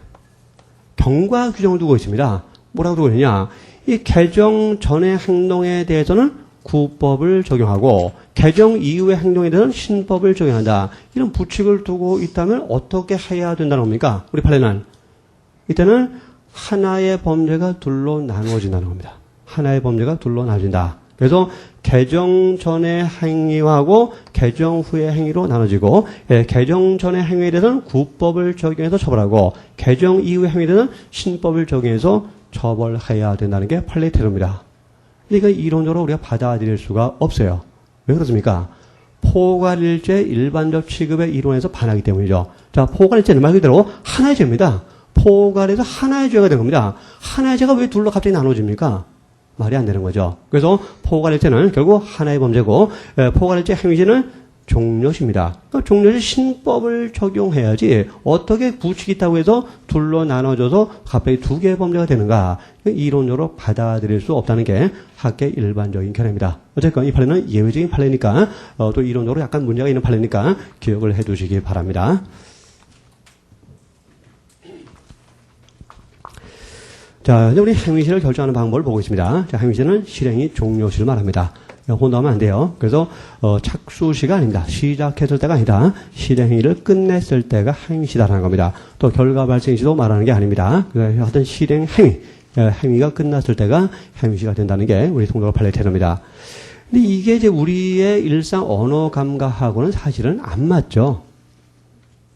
경과 규정을 두고 있습니다. 뭐라고 두고 있느냐? 이 개정 전의 행동에 대해서는 구법을 적용하고 개정 이후의 행동에 대해서는 신법을 적용한다. 이런 부칙을 두고 있다면 어떻게 해야 된다는 겁니까? 우리 판례는 이때는 하나의 범죄가 둘로 나누어진다는 겁니다. 하나의 범죄가 둘로 나눠진다. 그래서 개정 전의 행위하고 개정 후의 행위로 나눠지고 개정 전의 행위에 대해서는 구법을 적용해서 처벌하고 개정 이후의 행위에 대해서는 신법을 적용해서 처벌해야 된다는 게 판례의 태도입니다. 그러니까 이론적으로 우리가 받아들일 수가 없어요. 왜 그렇습니까? 포괄일죄 일반적 취급의 이론에서 반하기 때문이죠. 자, 포괄일죄는 말 그대로 하나의 죄입니다. 포괄에서 하나의 죄가 된 겁니다. 하나의 죄가 왜 둘로 갑자기 나눠집니까? 말이 안 되는 거죠. 그래서 포괄일죄는 결국 하나의 범죄고 포괄일죄 행위죄는 종료시입니다. 그러니까 종료시 신법을 적용해야지 어떻게 부칙이 있다고 해서 둘로 나눠져서 갑자기 두 개의 범죄가 되는가. 이론적으로 받아들일 수 없다는 게 학계의 일반적인 견해입니다. 어쨌건 이 판례는 예외적인 판례니까 또 이론적으로 약간 문제가 있는 판례니까 기억을 해 두시기 바랍니다. 자, 이제 우리 행위시를 결정하는 방법을 보고 있습니다. 자, 행위시는 실행이 종료시를 말합니다. 혼동하면 안 돼요. 그래서 착수시가 아닙니다. 시작했을 때가 아니다. 실행행위를 끝냈을 때가 행위시다라는 겁니다. 또 결과 발생시도 말하는 게 아닙니다. 그래서 하여튼 실행행위, 행위가 끝났을 때가 행위시가 된다는 게 우리 통독어 판례 테러입니다. 근데 이게 이제 우리의 일상 언어 감각하고는 사실은 안 맞죠.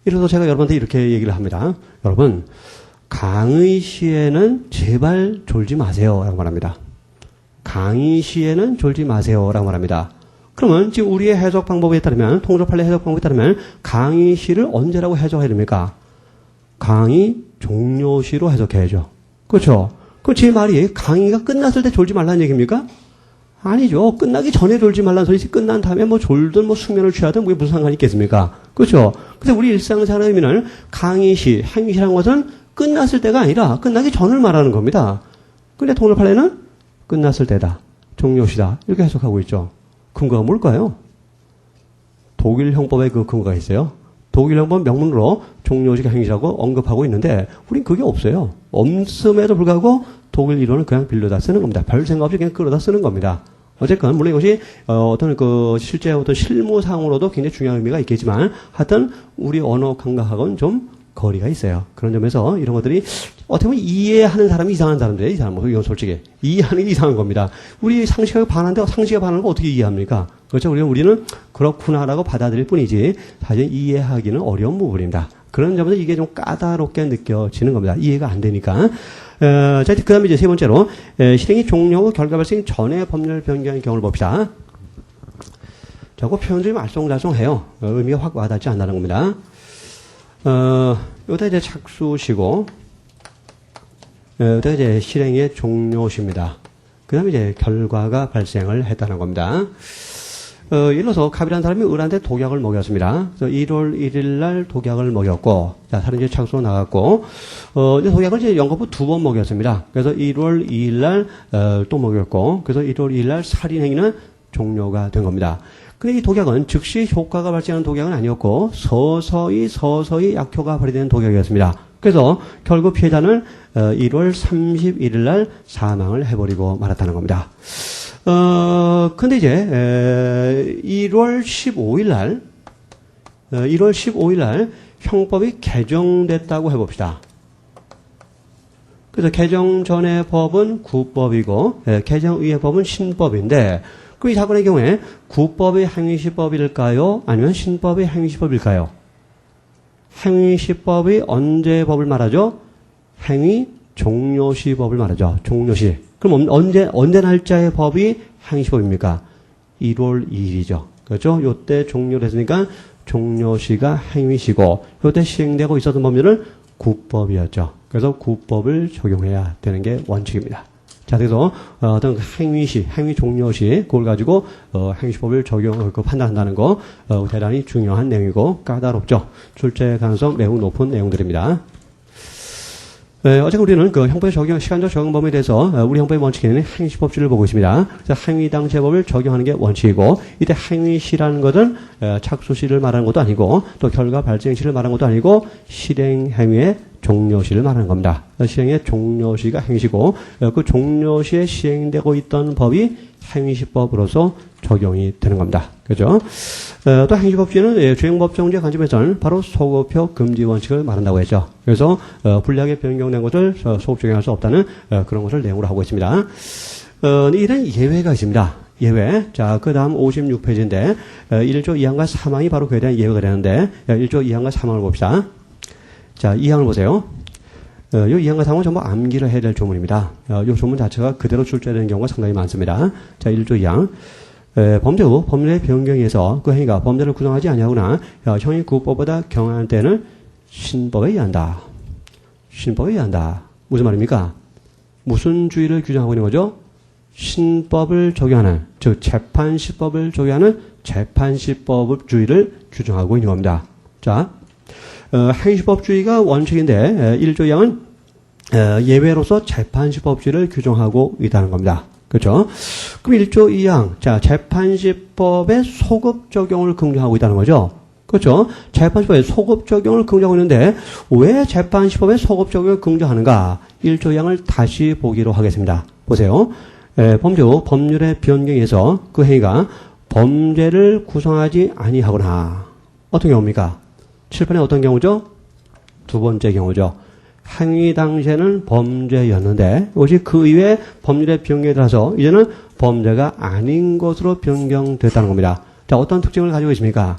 이래서 제가 여러분한테 이렇게 얘기를 합니다. 여러분, 강의 시에는 제발 졸지 마세요. 라고 말합니다. 강의 시에는 졸지 마세요. 라고 말합니다. 그러면 지금 우리의 해석 방법에 따르면, 통독어 판례 해석 방법에 따르면 강의 시를 언제라고 해석해야 됩니까? 강의 종료 시로 해석해야죠. 그렇죠? 그럼 제 말이 강의가 끝났을 때 졸지 말라는 얘기입니까? 아니죠. 끝나기 전에 졸지 말라는 소리지 끝난 다음에 뭐 졸든 뭐 숙면을 취하든 뭐 무슨 상관이 있겠습니까? 그렇죠? 그래서 우리 일상생활의 의미는 강의 시, 행위시라는 것은 끝났을 때가 아니라 끝나기 전을 말하는 겁니다. 근데 통독어 판례는 끝났을 때다. 종료시다. 이렇게 해석하고 있죠. 근거가 뭘까요? 독일 형법에 그 근거가 있어요. 독일 형법 명문으로 종료식 행위라고 언급하고 있는데 우린 그게 없어요. 없음에도 불구하고 독일 이론을 그냥 빌려다 쓰는 겁니다. 별 생각 없이 그냥 끌어다 쓰는 겁니다. 어쨌건 물론 이것이 어떤 그 실제 어떤 실무상으로도 굉장히 중요한 의미가 있겠지만 하여튼 우리 언어 감각하고는 좀 거리가 있어요. 그런 점에서 이런 것들이 어떻게 보면 이해하는 사람이 이상한 사람들이에요. 이 사람은 이건 솔직히 이해하는 게 이상한 겁니다. 우리 상식하고 반하는데 상식에 반하는 거 어떻게 이해합니까? 그렇죠. 우리는 그렇구나라고 받아들일 뿐이지 사실 이해하기는 어려운 부분입니다. 그런 점에서 이게 좀 까다롭게 느껴지는 겁니다. 이해가 안 되니까. 자, 그 다음에 이제 세 번째로 실행이 종료 후 결과 발생 전에 법률 변경의 경우를 봅시다. 저거 표현들이 말썽말썽해요. 의미가 확 와닿지 않는다는 겁니다. 요다 이제 착수시고, 요다 이제 실행의 종료시입니다. 그 다음에 이제 결과가 발생을 했다는 겁니다. 예를 들어서 갑이라는 사람이 을한테 독약을 먹였습니다. 그래서 1월 1일 날 독약을 먹였고, 자, 사람 이제 착수로 나갔고, 이제 독약을 이제 연거푸 2번 먹였습니다. 그래서 1월 2일 날, 또 먹였고, 그래서 1월 2일 날 살인행위는 종료가 된 겁니다. 근데 이 독약은 즉시 효과가 발생하는 독약은 아니었고, 서서히 약효가 발휘되는 독약이었습니다. 그래서 결국 피해자는 1월 31일 날 사망을 해버리고 말았다는 겁니다. 근데 이제 1월 15일 날 형법이 개정됐다고 해봅시다. 그래서 개정 전의 법은 구법이고 개정 후의 법은 신법인데 그럼 이 사건의 경우에 구법이 행위시법일까요? 아니면 신법이 행위시법일까요? 행위시법이 언제 법을 말하죠? 행위 종료시법을 말하죠. 종료시. 그럼 언제 날짜의 법이 행위시법입니까? 1월 2일이죠. 그렇죠? 요때 종료를 했으니까 종료시가 행위시고 요때 시행되고 있었던 법률은 구법이었죠. 그래서 구법을 적용해야 되는 게 원칙입니다. 자, 그래서 어떤 행위시, 행위 종료시 그걸 가지고 행위시법을 판단한다는 거 대단히 중요한 내용이고 까다롭죠. 출제 가능성 매우 높은 내용들입니다. 어쨌든 우리는 그 형법의 시간적 적용 범위에 대해서 우리 형법의 원칙에는 행위시법주의를 보고 있습니다. 그래서 행위당 제법을 적용하는 게 원칙이고, 이때 행위시라는 것은 착수시를 말하는 것도 아니고, 또 결과 발생시를 말하는 것도 아니고, 실행행위의 종료시를 말하는 겁니다. 실행의 종료시가 행위시고, 그 종료시에 시행되고 있던 법이 행위시법으로서 적용이 되는 겁니다. 그죠? 또 행위시법주의는 주행법정주의 관점에서는 바로 소급표 금지 원칙을 말한다고 했죠. 그래서 불리하게 변경된 것을 소급 적용할 수 없다는 그런 것을 내용으로 하고 있습니다. 이런 예외가 있습니다. 예외. 자, 그 다음 56페이지인데 1조 2항과 3항이 바로 그에 대한 예외가 되는데 1조 2항과 3항을 봅시다. 자, 2항을 보세요. 이 2항과 3항은 전부 암기를 해야 될 조문입니다. 이 조문 자체가 그대로 출제되는 경우가 상당히 많습니다. 자, 1조 2항. 범죄 후 법률의 변경에 의해서 그 행위가 범죄를 구성하지 아니하거나 형이 구법보다 경한 때는 신법에 의한다. 신법에 의한다. 무슨 말입니까? 무슨 주의를 규정하고 있는 거죠? 신법을 적용하는, 즉 재판시법을 적용하는 재판시법주의를 규정하고 있는 겁니다. 자, 행위시법주의가 원칙인데 1조 2항은 예외로서 재판시법주의를 규정하고 있다는 겁니다. 그렇죠? 그럼 1조 2항, 자, 재판시법의 소급 적용을 긍정하고 있다는 거죠. 그렇죠? 재판시법에 소급 적용을 긍정하고 있는데 왜 재판시법에 소급 적용을 긍정하는가? 1조 2항을 다시 보기로 하겠습니다. 보세요. 범죄 후 법률의 변경에서 그 행위가 범죄를 구성하지 아니하거나 어떤 경우입니까? 칠판에 어떤 경우죠? 두 번째 경우죠. 행위 당시에는 범죄였는데 이것이 그 이후에 법률의 변경에 따라서 이제는 범죄가 아닌 것으로 변경됐다는 겁니다. 자, 어떤 특징을 가지고 있습니까?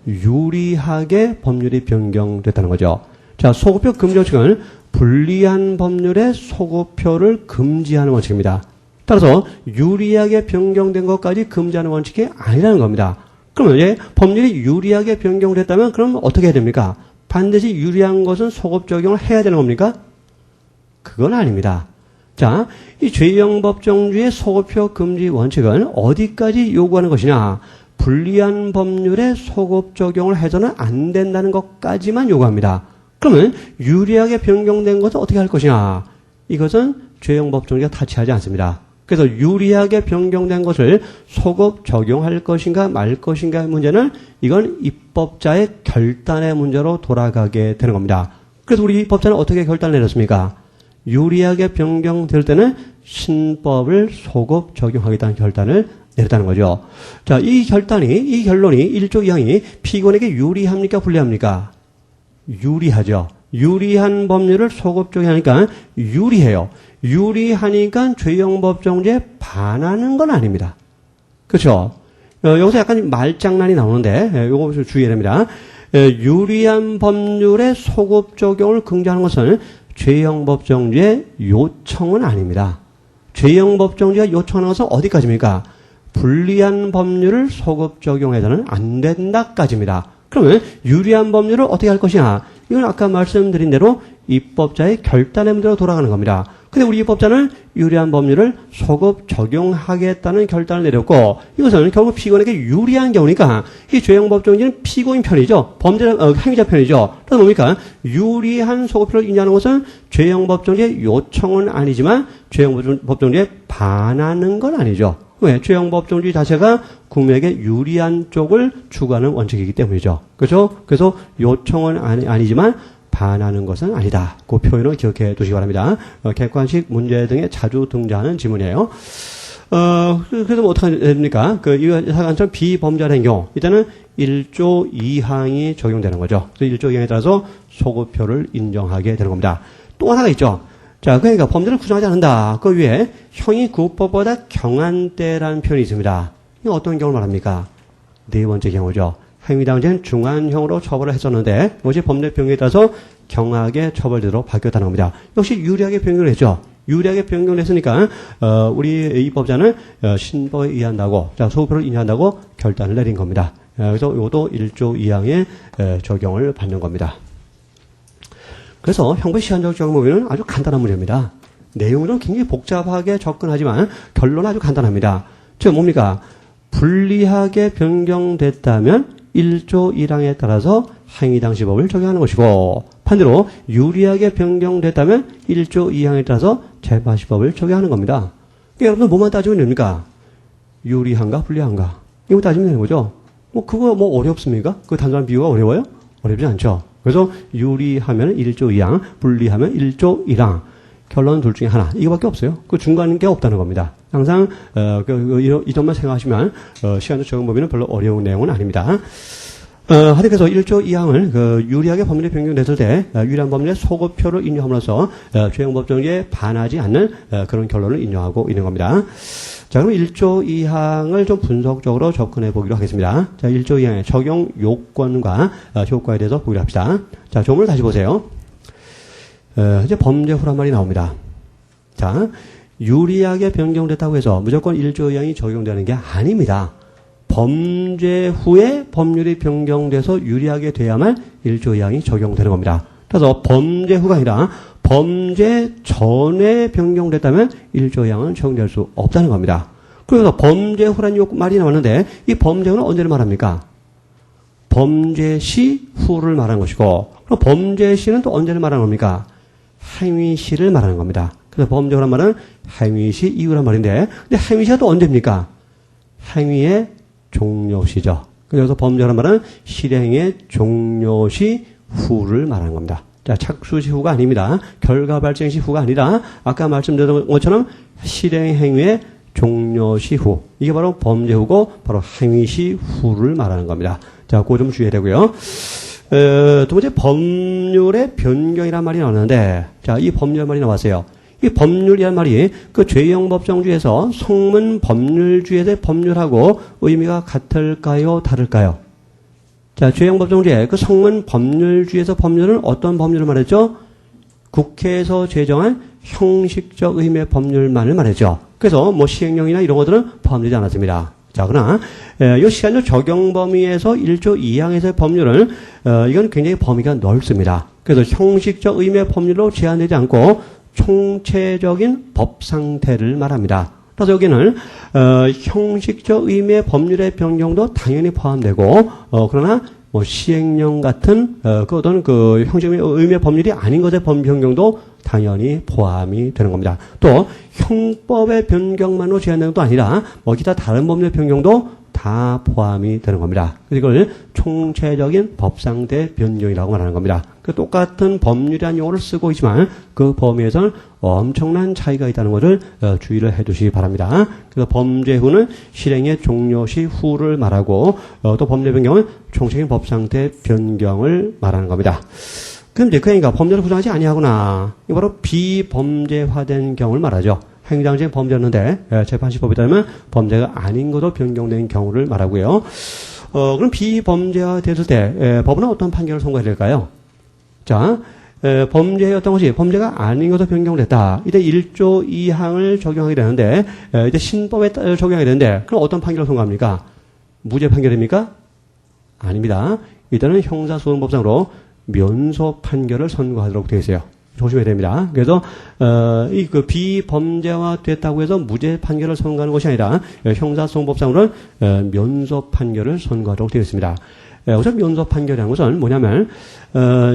유리하게 법률이 변경됐다는 거죠. 자, 소급표 금지 원칙은 불리한 법률의 소급표를 금지하는 원칙입니다. 따라서 유리하게 변경된 것까지 금지하는 원칙이 아니라는 겁니다. 그러면 이제 법률이 유리하게 변경됐다면 그럼 어떻게 해야 됩니까? 반드시 유리한 것은 소급 적용을 해야 되는 겁니까? 그건 아닙니다. 자, 이 죄형 법정주의 소급표 금지 원칙은 어디까지 요구하는 것이냐? 불리한 법률에 소급 적용을 해서는 안 된다는 것까지만 요구합니다. 그러면 유리하게 변경된 것은 어떻게 할 것이냐? 이것은 죄형 법정주의가 타치하지 않습니다. 그래서 유리하게 변경된 것을 소급 적용할 것인가 말 것인가의 문제는 이건 입법자의 결단의 문제로 돌아가게 되는 겁니다. 그래서 우리 입법자는 어떻게 결단을 내렸습니까? 유리하게 변경될 때는 신법을 소급 적용하겠다는 결단을 내렸다는 거죠. 자, 이 결론이 1조 2항이 피고인에게 유리합니까? 불리합니까? 유리하죠. 유리한 법률을 소급 적용하니까 유리해요. 유리하니까 죄형 법정주의에 반하는 건 아닙니다. 그렇죠? 여기서 약간 말장난이 나오는데 요거 주의해야 됩니다. 유리한 법률의 소급 적용을 긍정하는 것은 죄형 법정주의의 요청은 아닙니다. 죄형 법정주의가 요청하는 것은 어디까지입니까? 불리한 법률을 소급 적용해서는 안 된다까지입니다. 그러면 유리한 법률을 어떻게 할 것이냐? 이건 아까 말씀드린 대로 입법자의 결단의 문제로 돌아가는 겁니다. 근데 우리 입법자는 유리한 법률을 소급 적용하겠다는 결단을 내렸고 이것은 결국 피고인에게 유리한 경우니까 이 죄형 법정주의는 피고인 편이죠. 행위자 편이죠. 그래서 뭡니까? 유리한 소급표를 인정하는 것은 죄형 법정주의의 요청은 아니지만 죄형 법정주의에 반하는 건 아니죠. 왜? 죄형 법정주의 자체가 국민에게 유리한 쪽을 추구하는 원칙이기 때문이죠. 그렇죠? 그래서 요청은 아니지만 반하는 것은 아니다. 그 표현을 기억해 두시기 바랍니다. 객관식 문제 등에 자주 등장하는 지문이에요. 그래서 뭐 어떻게 됩니까? 이 사건처럼 비범죄한 경우, 이때는 1조 2항이 적용되는 거죠. 그래서 1조 2항에 따라서 소급표를 인정하게 되는 겁니다. 또 하나가 있죠. 자, 그러니까 범죄를 구성하지 않는다. 그 위에 형이 구법보다 경한 때라는 표현이 있습니다. 이거 어떤 경우를 말합니까? 네 번째 경우죠. 행위 당시엔 중한형으로 처벌을 했었는데 이것이 법률 변경에 따라서 경하게 처벌되도록 바뀌었다는 겁니다. 역시 유리하게 변경을 했죠. 유리하게 변경을 했으니까 우리 입법자는 신법에 의한다고 소급표를 인정한다고 결단을 내린 겁니다. 그래서 이것도 1조 2항에 적용을 받는 겁니다. 그래서 형법 시한적 적용 범위는 아주 간단한 문제입니다. 내용은 굉장히 복잡하게 접근하지만 결론은 아주 간단합니다. 즉 뭡니까? 불리하게 변경됐다면 1조 1항에 따라서 행위당시법을 적용하는 것이고 반대로 유리하게 변경됐다면 1조 2항에 따라서 재판시법을 적용하는 겁니다. 그러니까 여러분 뭐만 따지면 됩니까? 유리한가 불리한가? 이거 따지면 되는 거죠. 그거 어렵습니까? 그 단순한 비유가 어려워요? 어렵지 않죠. 그래서 유리하면 1조 2항, 불리하면 1조 1항. 결론은 둘 중에 하나. 이거밖에 없어요. 그 중간인 게 없다는 겁니다. 항상 이 점만 생각하시면 시한적 적용 범위는 별로 어려운 내용은 아닙니다. 하여튼 그래서 1조 2항을 유리하게 법률이 변경됐을 때 유리한 법률의 소급표를 인정함으로써 죄형 법정주의에 반하지 않는 그런 결론을 인정하고 있는 겁니다. 자, 그럼 1조 2항을 좀 분석적으로 접근해 보기로 하겠습니다. 자, 1조 2항의 적용 요건과 효과에 대해서 보기로 합시다. 자, 조문을 다시 보세요. 이제 범죄 후란 말이 나옵니다. 자, 유리하게 변경됐다고 해서 무조건 1조 2항이 적용되는 게 아닙니다. 범죄 후에 법률이 변경돼서 유리하게 돼야만 1조 2항이 적용되는 겁니다. 그래서 범죄 후가 아니라 범죄 전에 변경됐다면 1조 2항은 적용될 수 없다는 겁니다. 그래서 범죄 후라는 말이 나왔는데 이 범죄 후는 언제를 말합니까? 범죄 시 후를 말하는 것이고 그럼 범죄 시는 또 언제를 말하는 겁니까? 행위 시를 말하는 겁니다. 그래서 범죄 후란 말은 행위 시 이후란 말인데 근데 행위 시가 또 언제입니까? 행위의 종료 시죠. 그래서 범죄라는 말은 실행의 종료시 후를 말하는 겁니다. 자, 착수시 후가 아닙니다. 결과 발생 시 후가 아니라 아까 말씀드렸던 것처럼 실행 행위의 종료시 후. 이게 바로 범죄 후고 바로 행위시 후를 말하는 겁니다. 자, 그거 좀 주의해야 되고요. 두 번째 법률의 변경이라는 말이 나오는데, 자, 이 법률 말이 나왔어요. 이 법률이라는 말이 그 죄형법정주에서 성문 법률주의 법률하고 의미가 같을까요? 다를까요? 자, 죄형법정주의 그 성문 법률주에서 법률은 어떤 법률을 말했죠? 국회에서 제정한 형식적 의미의 법률만을 말했죠. 그래서 뭐 시행령이나 이런 것들은 포함되지 않았습니다. 자, 그러나 이 시간적 적용 범위에서 1조 2항에서의 법률은 이건 굉장히 범위가 넓습니다. 그래서 형식적 의미의 법률로 제한되지 않고 총체적인 법 상태를 말합니다. 그래서 여기는 형식적 의미의 법률의 변경도 당연히 포함되고 그러나 뭐 시행령 같은 그 어떤 그 형식적 의미의 법률이 아닌 것의 변경도 당연히 포함이 되는 겁니다. 또 형법의 변경만으로 제한되는 것도 아니라 뭐 기타 다른 법률의 변경도 다 포함이 되는 겁니다. 이걸 총체적인 법상대 변경이라고 말하는 겁니다. 그 똑같은 법률이라는 용어를 쓰고 있지만 그 범위에서는 엄청난 차이가 있다는 것을 주의를 해두시기 바랍니다. 그래서 범죄 후는 실행의 종료시 후를 말하고 또 범죄 변경은 총체적인 법상대 변경을 말하는 겁니다. 그럼 이제 그러니까 범죄를 부정하지 아니하구나. 이 바로 비범죄화된 경우를 말하죠. 행위 당시에 범죄였는데 재판시법에 따르면 범죄가 아닌 것으로 변경된 경우를 말하고요. 그럼 비범죄화 됐을 때 법원은 어떤 판결을 선고해야 될까요? 자, 범죄였던 것이 범죄가 아닌 것으로 변경됐다. 이때 1조 2항을 적용하게 되는데 이제 신법에 적용하게 되는데 그럼 어떤 판결을 선고합니까? 무죄 판결입니까? 아닙니다. 이때는 형사소송법상으로 면소 판결을 선고하도록 되어 있어요. 조심해야 됩니다. 그래서 이 그 비범죄화 됐다고 해서 무죄 판결을 선고하는 것이 아니라 형사소송법상으로는 면소 판결을 선고하도록 되어 있습니다. 우선 면소 판결이라는 것은 뭐냐면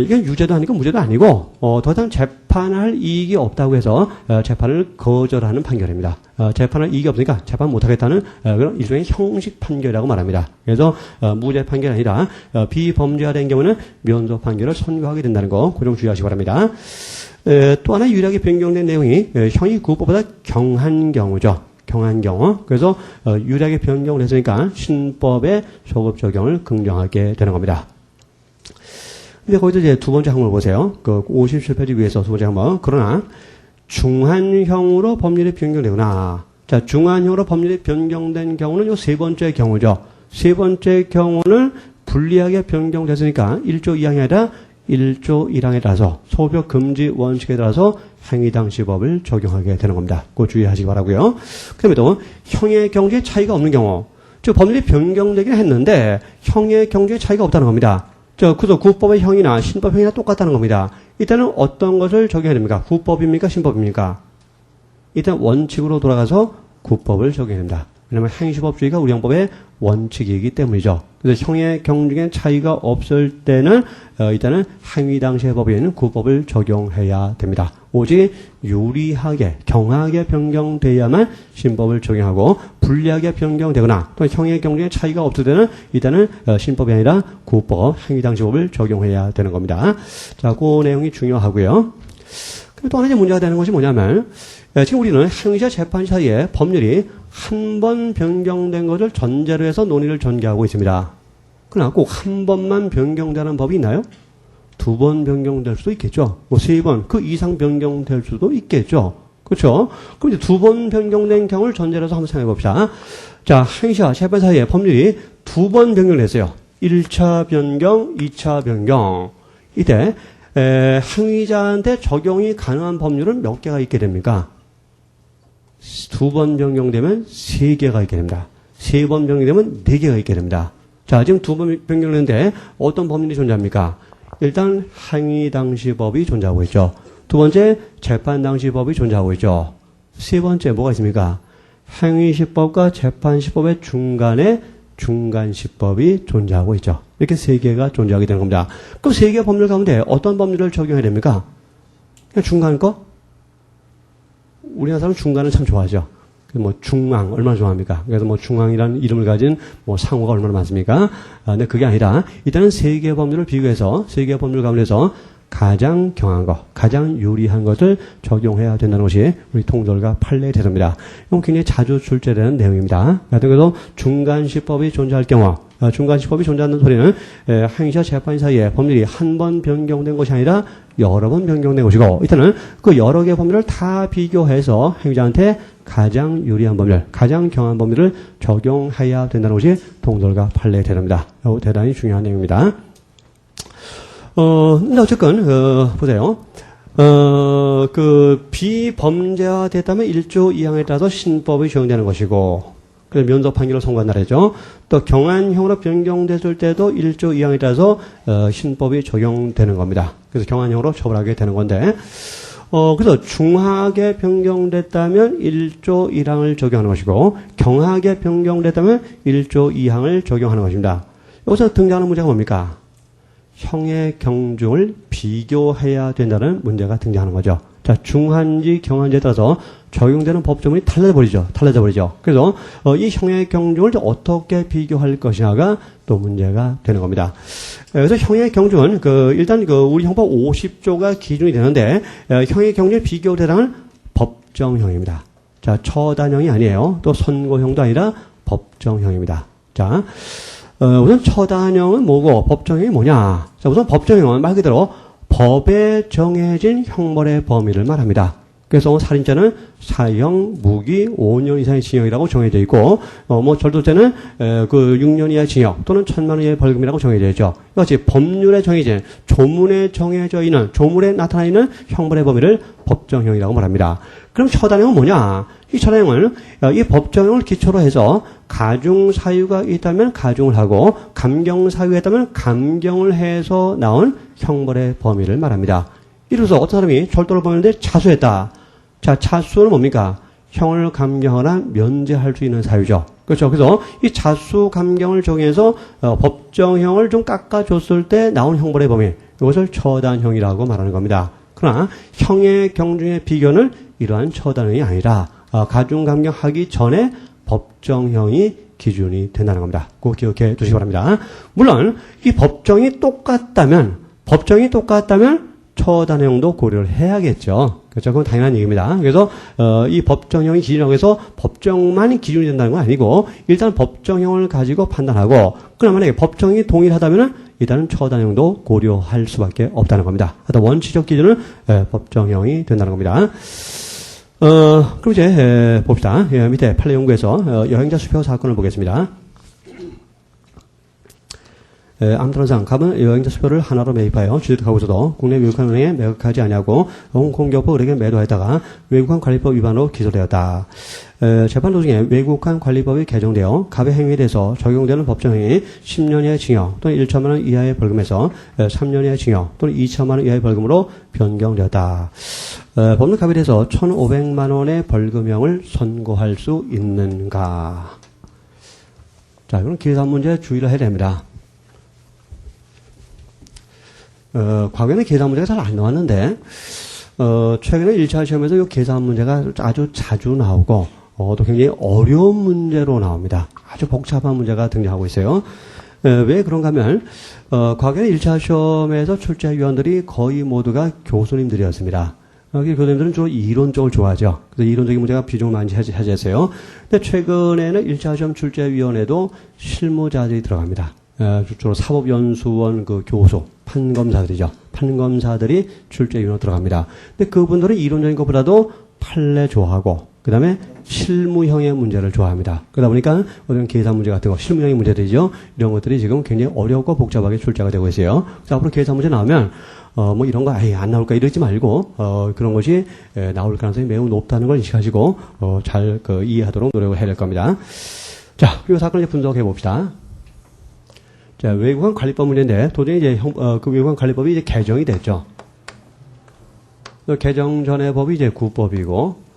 이게 유죄도 아니고 무죄도 아니고 더 이상 재판할 이익이 없다고 해서 재판을 거절하는 판결입니다. 재판할 이익이 없으니까 재판 못하겠다는 그런 일종의 형식 판결이라고 말합니다. 그래서 무죄 판결이 아니라 비범죄화된 경우는 면소 판결을 선고하게 된다는 거 그 점 주의하시기 바랍니다. 또 하나 유일하게 변경된 내용이 형이 구법보다 경한 경우죠. 경한 경우. 그래서 유일하게 변경을 했으니까 신법의 소급 적용을 긍정하게 되는 겁니다. 근데 거기서 이제 두 번째 항목을 보세요. 그 57페이지 위에서 두 번째 항목. 그러나 중한형으로 법률이 변경되거나, 자, 중한형으로 법률이 변경된 경우는 요 세 번째 경우죠. 세 번째 경우는 불리하게 변경됐으니까 1조 2항이 아니라 1조 1항에 따라서 소변 금지 원칙에 따라서 행위당시법을 적용하게 되는 겁니다. 그거 주의하시기 바라고요. 그다음에 또 형의 경주에 차이가 없는 경우, 즉 법률이 변경되긴 했는데 형의 경주에 차이가 없다는 겁니다. 그래서 구법의 형이나 신법 형이나 똑같다는 겁니다. 이때는 어떤 것을 적용해야 됩니까? 구법입니까? 신법입니까? 일단 원칙으로 돌아가서 구법을 적용해야 됩니다. 왜냐하면 행시법주의가 우리 형법의 원칙이기 때문이죠. 그래서 형의 경중에 차이가 없을 때는 일단은 행위당시의 법에는 구법을 적용해야 됩니다. 오직 유리하게 경하게 변경돼야만 신법을 적용하고 불리하게 변경되거나 또 형의 경중에 차이가 없을 때는 일단은 신법이 아니라 구법 행위당시법을 적용해야 되는 겁니다. 자, 그 내용이 중요하고요. 또 하나 이제 문제가 되는 것이 뭐냐면 지금 우리는 행위자 재판 사이에 법률이 한 번 변경된 것을 전제로 해서 논의를 전개하고 있습니다. 그러나 꼭 한 번만 변경되는 법이 있나요? 두 번 변경될 수도 있겠죠. 뭐 세 번, 그 이상 변경될 수도 있겠죠. 그렇죠? 그럼 이제 두 번 변경된 경우를 전제로 해서 한번 생각해 봅시다. 자, 행위자 재판 사이에 법률이 두 번 변경됐어요. 1차 변경, 2차 변경. 이때 행위자한테 적용이 가능한 법률은 몇 개가 있게 됩니까? 두 번 변경되면 세 개가 있게 됩니다. 세 번 변경되면 네 개가 있게 됩니다. 자, 지금 두 번 변경되는데 어떤 법률이 존재합니까? 일단 행위당시법이 존재하고 있죠. 두 번째 재판당시법이 존재하고 있죠. 세 번째 뭐가 있습니까? 행위시법과 재판시법의 중간에 중간시법이 존재하고 있죠. 이렇게 세 개가 존재하게 되는 겁니다. 그럼 세 개 법률 가운데 어떤 법률을 적용해야 됩니까? 그냥 중간 거? 우리나라 사람은 중간을 참 좋아하죠. 뭐 중앙 얼마나 좋아합니까? 그래서 뭐 중앙이라는 이름을 가진 뭐 상호가 얼마나 많습니까? 근데 그게 아니라 일단은 세 개의 법률을 비교해서 세 개의 법률 가운데서 가장 경한 것, 가장 유리한 것을 적용해야 된다는 것이 우리 통절과 판례의 태도입니다. 이건 굉장히 자주 출제되는 내용입니다. 그래서 중간시법이 존재할 경우, 중간시법이 존재하는 소리는 행위자 재판인 사이에 법률이 한 번 변경된 것이 아니라 여러 번 변경된 것이고, 일단은 그 여러 개의 법률을 다 비교해서 행위자한테 가장 유리한 법률, 가장 경한 법률을 적용해야 된다는 것이 통절과 판례의 태도입니다. 대단히 중요한 내용입니다. 근데 어쨌건, 보세요. 비범죄화 됐다면 1조 2항에 따라서 신법이 적용되는 것이고, 그래서 면접 판결을 선고한 나라죠. 또 경한형으로 변경됐을 때도 1조 2항에 따라서, 신법이 적용되는 겁니다. 그래서 경한형으로 처벌하게 되는 건데, 그래서 중하게 변경됐다면 1조 1항을 적용하는 것이고, 경하게 변경됐다면 1조 2항을 적용하는 것입니다. 여기서 등장하는 문제가 뭡니까? 형의 경중을 비교해야 된다는 문제가 등장하는 거죠. 자, 중한지 경한지에 따라서 적용되는 법조문이 달라져 버리죠. 그래서 이 형의 경중을 어떻게 비교할 것이냐가 또 문제가 되는 겁니다. 그래서 형의 경중은 일단 우리 형법 50조가 기준이 되는데, 형의 경중의 비교 대상은 법정형입니다. 자, 처단형이 아니에요. 또 선고형도 아니라 법정형입니다. 자, 우선 처단형은 뭐고 법정형이 뭐냐? 자, 우선 법정형은 말 그대로 법에 정해진 형벌의 범위를 말합니다. 그래서 살인죄는 사형, 무기, 5년 이상의 징역이라고 정해져 있고, 절도죄는 6년 이하의 징역 또는 1,000만 원 이하의 벌금이라고 정해져 있죠. 이것이 법률에 정해진, 조문에 정해져 있는, 조문에 나타나 있는 형벌의 범위를 법정형이라고 말합니다. 그럼 처단형은 뭐냐? 이 처단형은 이 법정형을 기초로 해서 가중 사유가 있다면 가중을 하고, 감경 사유가 있다면 감경을 해서 나온 형벌의 범위를 말합니다. 이로써 어떤 사람이 절도를 범했는데 자수했다. 자, 자수는 뭡니까? 형을 감경하거나 면제할 수 있는 사유죠. 그렇죠. 그래서 이 자수 감경을 정해서 법정형을 좀 깎아줬을 때 나온 형벌의 범위, 이것을 처단형이라고 말하는 겁니다. 그러나 형의 경중의 비교는 이러한 처단형이 아니라 가중 감경하기 전에 법정형이 기준이 된다는 겁니다. 꼭 기억해 두시기 바랍니다. 물론 이 법정이 똑같다면 처단형도 고려를 해야겠죠. 그렇죠. 그건 당연한 얘기입니다. 그래서 이 법정형이 기준이라고 해서 법정만 기준이 된다는 건 아니고, 일단 법정형을 가지고 판단하고, 그러나 만약에 법정이 동일하다면 일단은 처단형도 고려할 수밖에 없다는 겁니다. 하여튼 원칙적 기준은 법정형이 된다는 겁니다. 그럼 이제 봅시다. 밑에 판례연구에서 여행자 수표 사건을 보겠습니다. 암드론상 갑은 여행자 수표를 하나로 매입하여 취득하고서도 국내 외국한 은행에 매각하지 아니하고 홍콩교포 을에게 매도하다가 외국한 관리법 위반으로 기소되었다. 재판 도중에 외국한 관리법이 개정되어 갑의 행위에 대해서 적용되는 법정형이 10년 이하의 징역 또는 1천만 원 이하의 벌금에서 3년 이하의 징역 또는 2천만 원 이하의 벌금으로 변경되었다. 법률 갑에 대해서 1,500만 원의 벌금형을 선고할 수 있는가? 자, 이건 계산 문제 주의를 해야 됩니다. 과거에는 계산 문제가 잘 안 나왔는데, 최근에 1차 시험에서 이 계산 문제가 아주 자주 나오고, 또 굉장히 어려운 문제로 나옵니다. 아주 복잡한 문제가 등장하고 있어요. 왜 그런가 하면, 과거에는 1차 시험에서 출제위원들이 거의 모두가 교수님들이었습니다. 교수님들은 주로 이론적을 좋아하죠. 그래서 이론적인 문제가 비중을 많이 차지했어요. 근데 최근에는 1차 시험 출제위원회도 실무자들이 들어갑니다. 주로 사법연수원 교수, 판검사들이죠. 판검사들이 출제위원으로 들어갑니다. 근데 그분들은 이론적인 것보다도 판례 좋아하고, 그 다음에 실무형의 문제를 좋아합니다. 그러다 보니까 어떤 계산 문제 같은 거, 실무형의 문제들이죠. 이런 것들이 지금 굉장히 어렵고 복잡하게 출제가 되고 있어요. 그래서 앞으로 계산 문제 나오면, 이런 거, 안 나올까 이러지 말고, 그런 것이 나올 가능성이 매우 높다는 걸 인식하시고, 잘 이해하도록 노력을 해야 될 겁니다. 자, 이 사건을 이제 분석해 봅시다. 자, 외국한 관리법 문제인데, 도저히 이제 그 외국한 관리법이 이제 개정이 됐죠. 개정 전의 법이 이제 구법이고,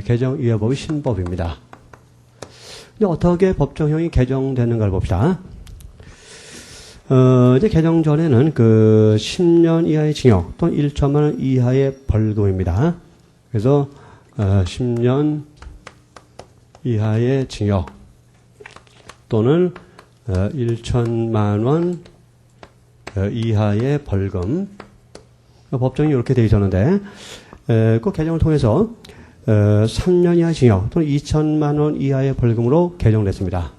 개정 이후 법이 신법입니다. 근데 어떻게 법정형이 개정되는가를 봅시다. 이제 개정 전에는 10년 이하의 징역 또는 1천만 원 이하의 벌금입니다. 그래서 10년 이하의 징역 또는 1천만 원 이하의 벌금. 법정이 이렇게 되어 있었는데 그 개정을 통해서 3년 이하 징역 또는 2천만 원 이하의 벌금으로 개정됐습니다.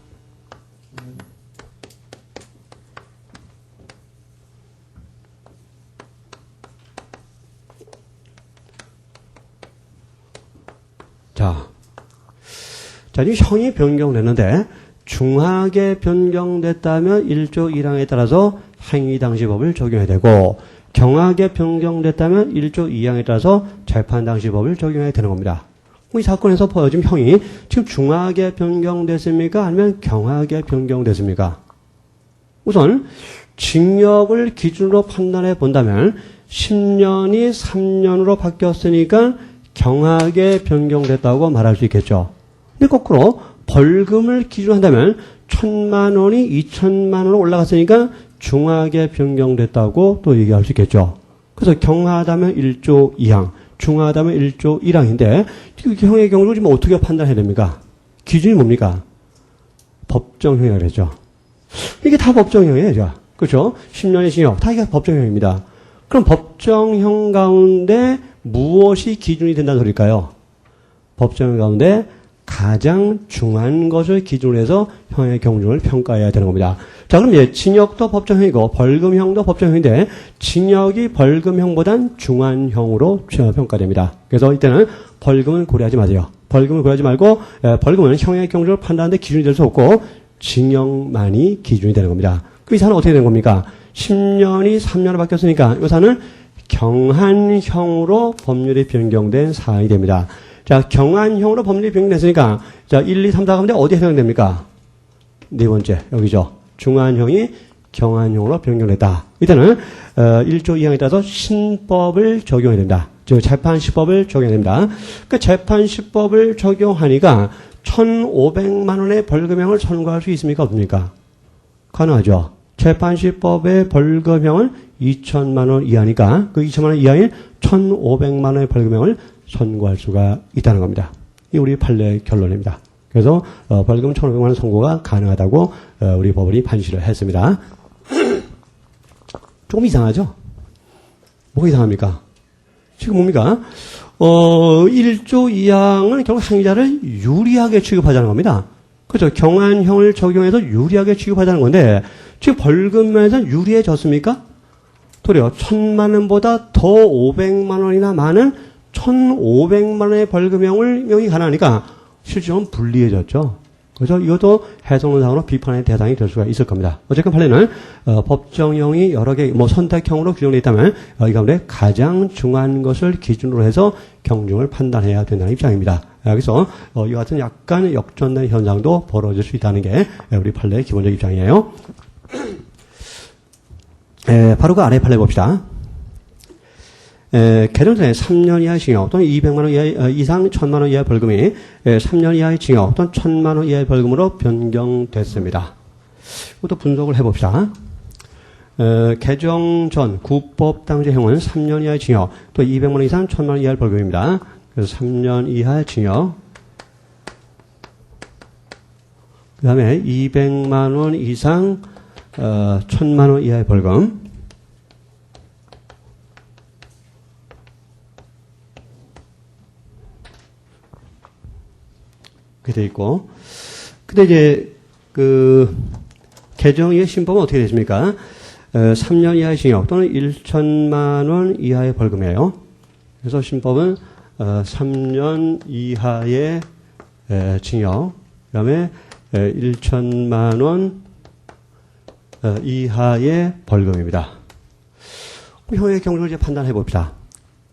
자, 이 형이 변경됐는데 중하게 변경됐다면 1조 1항에 따라서 행위 당시 법을 적용해야 되고 경하게 변경됐다면 1조 2항에 따라서 재판 당시 법을 적용해야 되는 겁니다. 이 사건에서 지금 형이 지금 중하게 변경됐습니까? 아니면 경하게 변경됐습니까? 우선 징역을 기준으로 판단해 본다면 10년이 3년으로 바뀌었으니까 경하게 변경됐다고 말할 수 있겠죠. 근데 거꾸로 벌금을 기준으로 한다면 1,000만 원이 2,000만 원으로 올라갔으니까 중하게 변경됐다고 또 얘기할 수 있겠죠. 그래서 경하다면 1조 2항, 중하다면 1조 1항인데 형의 경우를 지금 어떻게 판단해야 됩니까? 기준이 뭡니까? 법정형이라고 그랬죠. 이게 다 법정형이에요. 그렇죠? 10년의 징역, 다 이게 법정형입니다. 그럼 법정형 가운데 무엇이 기준이 된다는 소리일까요? 법정형 가운데 가장 중한 것을 기준으로 해서 형의 경중을 평가해야 되는 겁니다. 자, 그럼 이제 징역도 법정형이고 벌금형도 법정형인데 징역이 벌금형보단 중한형으로 평가됩니다. 그래서 이때는 벌금은 고려하지 마세요. 벌금을 고려하지 말고 벌금은 형의 경중을 판단하는데 기준이 될 수 없고 징역만이 기준이 되는 겁니다. 그럼 이 사안은 어떻게 되는 겁니까? 10년이 3년으로 바뀌었으니까 이 사안은 경한형으로 법률이 변경된 사안이 됩니다. 자, 경한형으로 법률이 변경됐으니까, 자, 1, 2, 3, 4 가운데 어디에 해당됩니까? 네 번째, 여기죠. 중한형이 경한형으로 변경됐다. 이때는, 1조 2항에 따라서 신법을 적용해야 된다. 즉, 재판시법을 적용해야 됩니다. 그 재판시법을 적용하니까 1,500만 원의 벌금형을 선고할 수 있습니까? 없습니까? 가능하죠. 재판시법의 벌금형은 2천만 원 이하니까 그 2천만 원 이하인 1,500만 원의 벌금형을 선고할 수가 있다는 겁니다. 이 우리 판례의 결론입니다. 그래서 벌금 1,500만 원 선고가 가능하다고 우리 법원이 판시를 했습니다. 조금 이상하죠? 뭐가 이상합니까? 지금 뭡니까? 1조 2항은 결국 행위자를 유리하게 취급하자는 겁니다. 그렇죠. 경한형을 적용해서 유리하게 취급하자는 건데 지금 벌금면에서 유리해졌습니까? 도리어 1,000만 원보다 더 500만 원이나 많은 1,500만 원의 벌금형이 가능하니까 실질적으로 불리해졌죠. 그래서 이것도 해석론상으로 비판의 대상이 될 수가 있을 겁니다. 어쨌든 판례는 법정형이 여러 개 선택형으로 규정되어 있다면 이 가운데 가장 중요한 것을 기준으로 해서 경중을 판단해야 된다는 입장입니다. 그래서 이와 같은 약간 역전된 현상도 벌어질 수 있다는 게 우리 판례의 기본적 입장이에요. 바로 그 아래 판례 봅시다. 개정 전에 3년 이하의 징역 또는 200만 원 이상 1,000만 원 이하의 벌금이 3년 이하의 징역 또는 1,000만 원 이하의 벌금으로 변경됐습니다. 이것도 분석을 해봅시다. 개정 전 구법 당시형은 3년 이하의 징역 또 200만 원 이상 1,000만 원 이하의 벌금입니다. 그래서 3년 이하의 징역 그 다음에 200만 원 이상 1,000만 원 이하의 벌금 그렇게 돼 있고, 근데 이제 개정의 신법은 어떻게 되십니까? 3년 이하의 징역 또는 1,000만 원 이하의 벌금이에요. 그래서 신법은 3년 이하의 징역, 그다음에 1,000만 원 이하의 벌금입니다. 형의 경중을 이제 판단해 봅시다.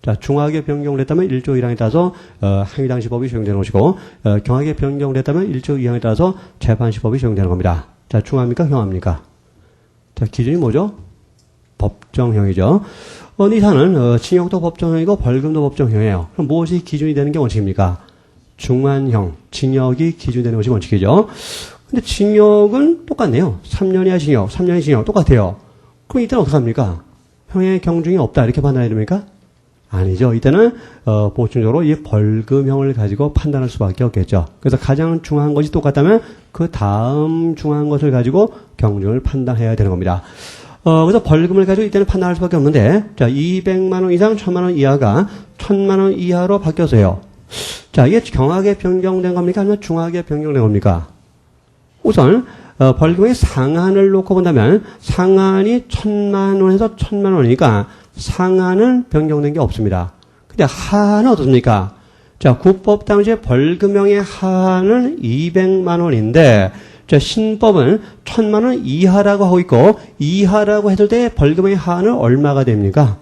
자, 중하게 변경됐다면 1조 1항에 따라서 행위당시법이 적용되는 것이고 경하게 변경됐다면 1조 2항에 따라서 재판시법이 적용되는 겁니다. 자, 중합니까? 경합니까? 자, 기준이 뭐죠? 법정형이죠. 이 사안은 징역도 법정형이고 벌금도 법정형이에요. 그럼 무엇이 기준이 되는 게 원칙입니까? 중한형, 징역이 기준이 되는 것이 원칙이죠. 근데 징역은 똑같네요. 3년 이하 징역, 3년의 징역 똑같아요. 그럼 이때는 어떻게 합니까? 형의 경중이 없다 이렇게 판단해야 됩니까? 아니죠. 이때는 보충적으로 이 벌금형을 가지고 판단할 수밖에 없겠죠. 그래서 가장 중요한 것이 똑같다면 그 다음 중요한 것을 가지고 경중을 판단해야 되는 겁니다. 그래서 벌금을 가지고 이때는 판단할 수밖에 없는데, 자, 200만 원 이상 1000만 원 이하가 1000만 원 이하로 바뀌었어요. 자, 이게 경하게 변경된 겁니까? 아니면 중하게 변경된 겁니까? 우선 벌금의 상한을 놓고 본다면 상한이 1000만 원에서 1000만 원이니까 상한은 변경된 게 없습니다. 근데 하한은 어떻습니까? 자, 국법 당시에 벌금형의 하한은 200만 원인데, 자, 신법은 1000만 원 이하라고 하고 있고, 이하라고 했을 때 벌금의 하한은 얼마가 됩니까?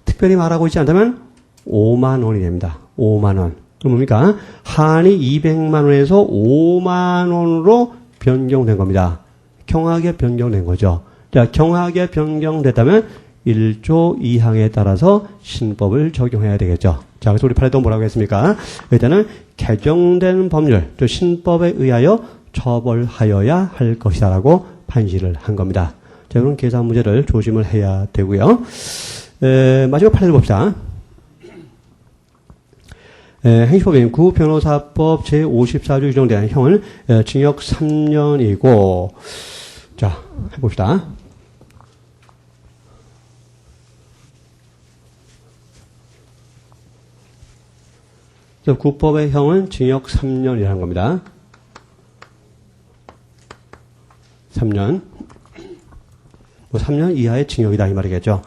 특별히 말하고 있지 않다면 5만 원이 됩니다. 5만 원. 그럼 뭡니까? 하한이 200만 원에서 5만 원으로 변경된 겁니다. 경하게 변경된 거죠. 자, 경하게 변경됐다면 1조 2항에 따라서 신법을 적용해야 되겠죠. 자, 그래서 우리 판례도 뭐라고 했습니까? 일단은 개정된 법률, 또 신법에 의하여 처벌하여야 할 것이다라고 판시를 한 겁니다. 자, 그런 계산 문제를 조심을 해야 되고요. 마지막 판례를 봅시다. 행시법인 구변호사법 제54조 규정된 형은 징역 3년이고, 자, 해봅시다. 국법의 형은 징역 3년이라는 겁니다. 3년. 뭐 3년 이하의 징역이다 이 말이겠죠.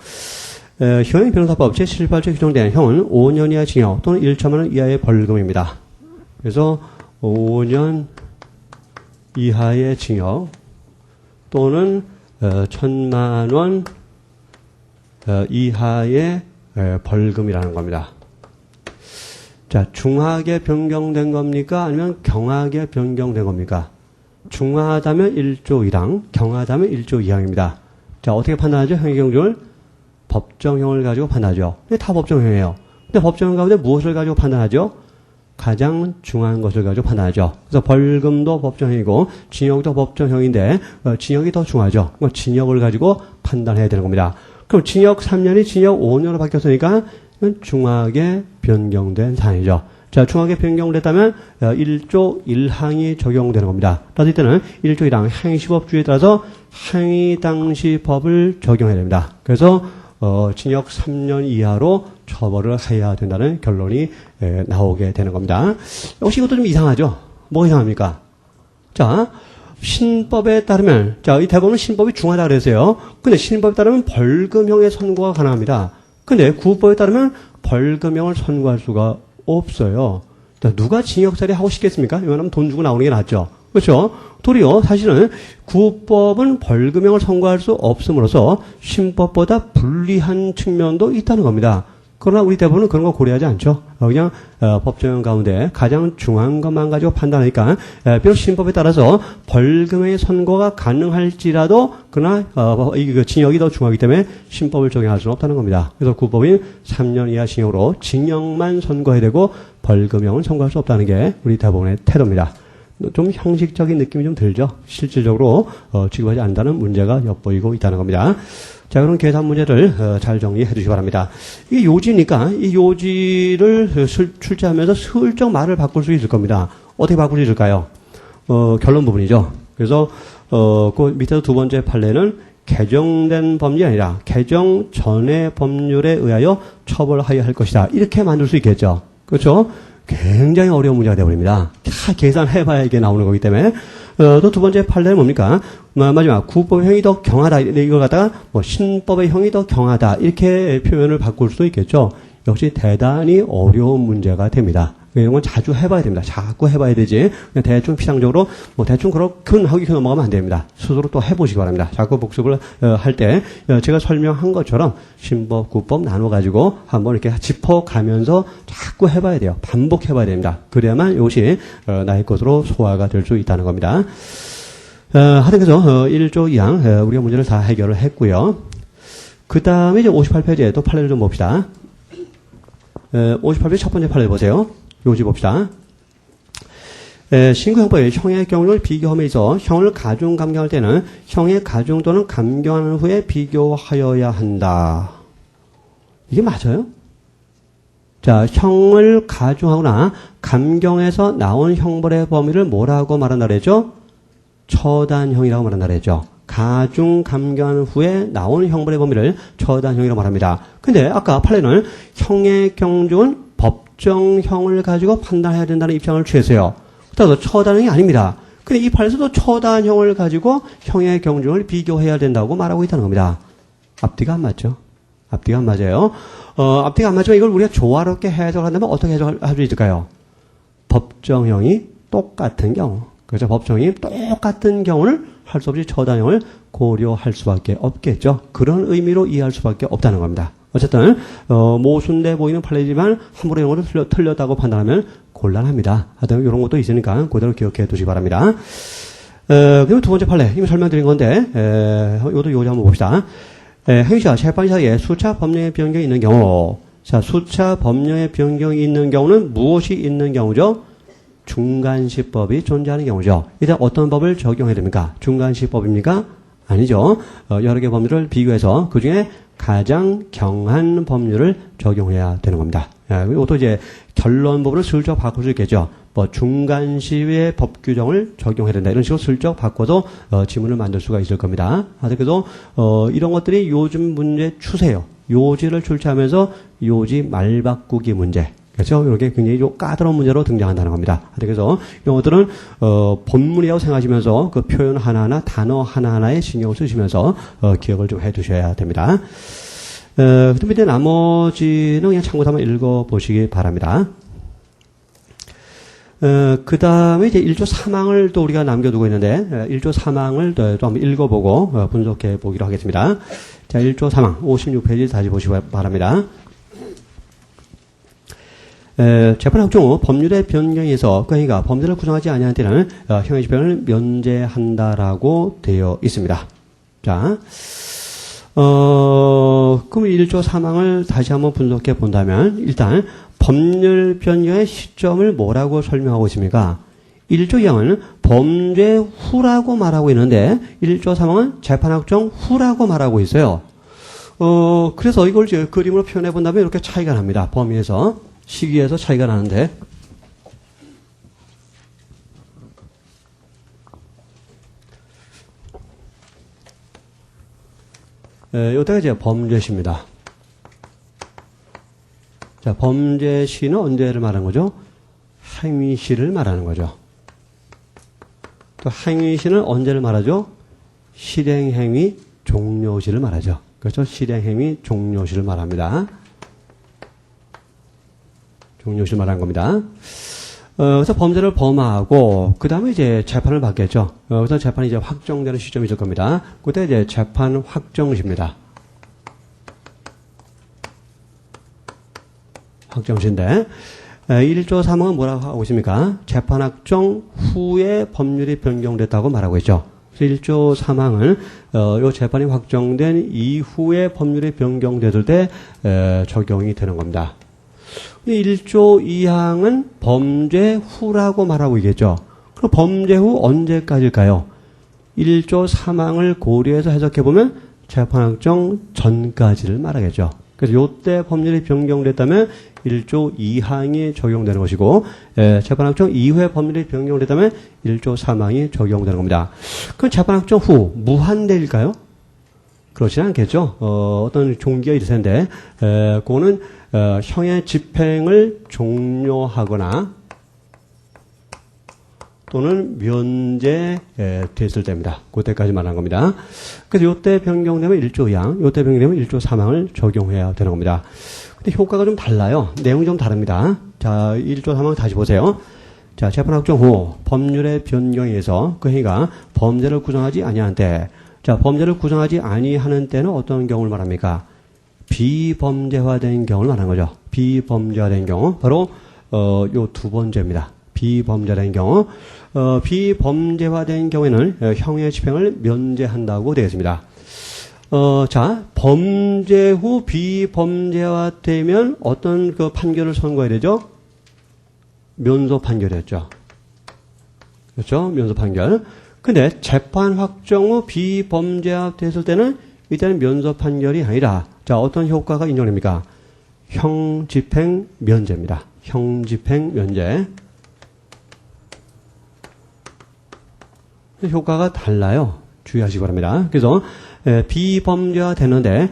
현행 변호사법 제78조에 규정된 형은 5년 이하 징역 또는 1천만 원 이하의 벌금입니다. 그래서 5년 이하의 징역 또는 1000만 원 이하의 벌금이라는 겁니다. 자, 중하게 변경된 겁니까? 아니면 경하게 변경된 겁니까? 중하다면 1조 1항, 경하다면 1조 2항입니다. 자, 어떻게 판단하죠? 형의 경중을? 법정형을 가지고 판단하죠. 다 법정형이에요. 근데 법정형 가운데 무엇을 가지고 판단하죠? 가장 중요한 것을 가지고 판단하죠. 그래서 벌금도 법정형이고 징역도 법정형인데 징역이 더 중요하죠. 징역을 가지고 판단해야 되는 겁니다. 그럼 징역 3년이 징역 5년으로 바뀌었으니까 중하게 변경된 사안이죠. 자, 중하게 변경됐다면 1조 1항이 적용되는 겁니다. 따라서 이때는 1조 1항 행시법주의에 따라서 행위 당시 법을 적용해야 됩니다. 그래서 징역 3년 이하로 처벌을 해야 된다는 결론이 나오게 되는 겁니다. 역시 이것도 좀 이상하죠? 뭐 이상합니까? 자, 신법에 따르면, 자, 이 대법원은 신법이 중하다 그랬어요. 근데 신법에 따르면 벌금형의 선고가 가능합니다. 근데 구법에 따르면 벌금형을 선고할 수가 없어요. 누가 징역살이 하고 싶겠습니까? 이거는 돈 주고 나오는 게 낫죠. 그렇죠? 도리어 사실은 구법은 벌금형을 선고할 수 없음으로써 신법보다 불리한 측면도 있다는 겁니다. 그러나 우리 대법원은 그런 거 고려하지 않죠. 그냥 법정형 가운데 가장 중요한 것만 가지고 판단하니까 비록 신법에 따라서 벌금의 선고가 가능할지라도 그러나 징역이 더 중요하기 때문에 신법을 적용할 수는 없다는 겁니다. 그래서 구법인 3년 이하 징역으로 징역만 선고해야 되고 벌금형은 선고할 수 없다는 게 우리 대법원의 태도입니다. 좀 형식적인 느낌이 좀 들죠. 실질적으로 취급하지 않는다는 문제가 엿보이고 있다는 겁니다. 자, 그럼 계산 문제를 잘 정리해 주시기 바랍니다. 이게 요지니까 이 요지를 출제하면서 슬쩍 말을 바꿀 수 있을 겁니다. 어떻게 바꿀 수 있을까요? 결론 부분이죠. 그래서 그 밑에서 두 번째 판례는 개정된 법률이 아니라 개정 전의 법률에 의하여 처벌하여야 할 것이다. 이렇게 만들 수 있겠죠. 그렇죠? 굉장히 어려운 문제가 되어버립니다. 다 계산해봐야 이게 나오는 거기 때문에. 또 두 번째 판례는 뭡니까? 마지막 구법의 형이 더 경하다. 이걸 갖다가 신법의 형이 더 경하다. 이렇게 표현을 바꿀 수도 있겠죠. 역시 대단히 어려운 문제가 됩니다. 이런 건 자주 해봐야 됩니다. 자꾸 해봐야 되지. 그냥 대충 피상적으로 대충 그렇군 하고 이렇게 넘어가면 안 됩니다. 스스로 또 해보시기 바랍니다. 자꾸 복습을 할 때 제가 설명한 것처럼 신법, 구법 나눠가지고 한번 이렇게 짚어가면서 자꾸 해봐야 돼요. 반복해봐야 됩니다. 그래야만 이것이 나의 것으로 소화가 될 수 있다는 겁니다. 하여튼 그래서 1조 2항 우리가 문제를 다 해결을 했고요. 그 다음에 이제 58페이지에 또 판례를 좀 봅시다. 58페이지 첫 번째 판례 보세요. 요지 봅시다. 신구형법의 형의 경우를 비교함에 있어 형을 가중 감경할 때는 형의 가중 또는 감경한 후에 비교하여야 한다. 이게 맞아요? 자, 형을 가중하거나 감경해서 나온 형벌의 범위를 뭐라고 말한다 그랬죠? 처단형이라고 말한다 그랬죠. 가중 감경한 후에 나온 형벌의 범위를 처단형이라고 말합니다. 근데 아까 판례는 형의 경중은 법정형을 가지고 판단해야 된다는 입장을 취했어요. 그래서 처단형이 아닙니다. 근데 이 판례에서도 처단형을 가지고 형의 경중을 비교해야 된다고 말하고 있다는 겁니다. 앞뒤가 안 맞죠? 앞뒤가 안 맞아요. 앞뒤가 안 맞지만 이걸 우리가 조화롭게 해석한다면 어떻게 해석할 수 있을까요? 법정형이 똑같은 경우. 그렇죠. 법정이 똑같은 경우는 할 수 없이 처단형을 고려할 수밖에 없겠죠. 그런 의미로 이해할 수밖에 없다는 겁니다. 어쨌든 모순돼 보이는 판례지만 함부로 이런 것을 틀렸다고 판단하면 곤란합니다. 하여튼 이런 것도 있으니까 그대로 기억해 두시기 바랍니다. 그리고 두 번째 판례 이미 설명드린 건데 이것도 요지 한번 봅시다. 행위자, 재판 사이에 수차 법령의 변경이 있는 경우, 자, 수차 법령의 변경이 있는 경우는 무엇이 있는 경우죠? 중간시법이 존재하는 경우죠. 이때 어떤 법을 적용해야 됩니까? 중간시법입니까? 아니죠. 여러 개의 법률을 비교해서 그 중에 가장 경한 법률을 적용해야 되는 겁니다. 이것도 이제 결론법으로 슬쩍 바꿀 수 있겠죠. 뭐 중간시의 법 규정을 적용해야 된다. 이런 식으로 슬쩍 바꿔서 지문을 만들 수가 있을 겁니다. 그래서 이런 것들이 요즘 문제 추세요. 요지를 출제하면서 요지 말바꾸기 문제. 그렇죠? 이렇게 굉장히 좀 까다로운 문제로 등장한다는 겁니다. 그래서 이런 것들은 본문이라고 생각하시면서 그 표현 하나하나, 단어 하나하나에 신경을 쓰시면서 기억을 좀 해두셔야 됩니다. 그 밑에 나머지는 그냥 참고서 한번 읽어보시기 바랍니다. 그 다음에 이제 1조 3항을 또 우리가 남겨두고 있는데, 1조 3항을 또 한번 읽어보고 분석해 보기로 하겠습니다. 자, 1조 3항, 56페이지 다시 보시기 바랍니다. 재판 확정 후 법률의 변경에서 그러니까 범죄를 구성하지 아니한 때는 형의 집행을 면제한다라고 되어 있습니다. 자, 그럼 1조 3항을 다시 한번 분석해 본다면 일단 법률 변경의 시점을 뭐라고 설명하고 있습니까? 1조 2항은 범죄 후라고 말하고 있는데 1조 3항은 재판 확정 후라고 말하고 있어요. 그래서 이걸 이제 그림으로 표현해 본다면 이렇게 차이가 납니다. 범위에서. 시기에서 차이가 나는데 이때가 이제 범죄시입니다. 자, 범죄시는 언제를 말하는 거죠? 행위시를 말하는 거죠. 또 행위시는 언제를 말하죠? 실행행위 종료시를 말하죠. 그렇죠? 실행행위 종료시를 말합니다. 종료시를 말하는 겁니다. 그래서 범죄를 범하고, 그 다음에 이제 재판을 받겠죠. 그래서 재판이 이제 확정되는 시점이 있을 겁니다. 그때 이제 재판 확정시입니다. 확정시인데, 1조 3항은 뭐라고 하고 있습니까? 재판 확정 후에 법률이 변경됐다고 말하고 있죠. 그래서 1조 3항은, 요 재판이 확정된 이후에 법률이 변경됐을 때, 적용이 되는 겁니다. 1조 2항은 범죄 후라고 말하고 있겠죠. 그럼 범죄 후 언제까지일까요? 1조 3항을 고려해서 해석해보면 재판 확정 전까지를 말하겠죠. 그래서 요때 법률이 변경됐다면 1조 2항이 적용되는 것이고, 재판 확정 이후에 법률이 변경됐다면 1조 3항이 적용되는 겁니다. 그럼 재판 확정 후 무한대일까요? 그렇지는 않겠죠. 어떤 종기가 있을 텐데, 그거는 형의 집행을 종료하거나 또는 면제됐을 때입니다. 그때까지 말하는 겁니다. 그래서 요때 변경되면 1조 2항, 요때 변경되면 1조 3항을 적용해야 되는 겁니다. 근데 효과가 좀 달라요. 내용이 좀 다릅니다. 자, 1조 3항 다시 보세요. 자, 재판 확정 후 법률의 변경에 의해서 그 행위가 범죄를 구성하지 아니하는 때, 자, 범죄를 구성하지 아니하는 때는 어떤 경우를 말합니까? 비범죄화된 경우를 말하는 거죠. 비범죄화된 경우. 바로, 요 두 번째입니다. 비범죄화된 경우. 비범죄화된 경우에는 형의 집행을 면제한다고 되어 있습니다. 자, 범죄 후 비범죄화되면 어떤 그 판결을 선고해야 되죠? 면소 판결이었죠. 그렇죠? 면소 판결. 근데 재판 확정 후 비범죄화 됐을 때는 이때는 면소 판결이 아니라 자, 어떤 효과가 인정됩니까? 형집행 면제입니다. 형집행 면제. 효과가 달라요. 주의하시기 바랍니다. 그래서 비범죄화 되는데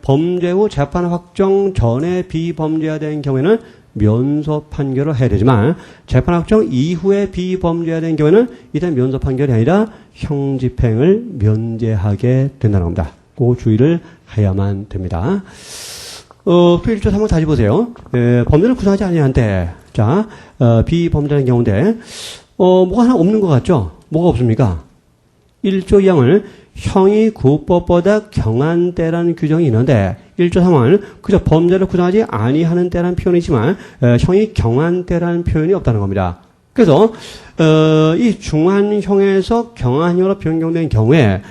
범죄 후 재판 확정 전에 비범죄화 된 경우에는 면소 판결을 해야 되지만 재판 확정 이후에 비범죄화 된 경우에는 이때 면소 판결이 아니라 형집행을 면제하게 된다는 겁니다. 그 주의를 해야만 됩니다. 또 1조 3번 다시 보세요. 범죄를 구성하지 아니한데 자 비범죄된 경우인데 뭐가 하나 없는 것 같죠? 뭐가 없습니까? 1조 2항을 형이 구법보다 경한 때라는 규정이 있는데 1조 3항은 그저 범죄를 구성하지 아니하는 때라는 표현이지만 형이 경한 때라는 표현이 없다는 겁니다. 그래서 이 중한형에서 경한형으로 변경된 경우에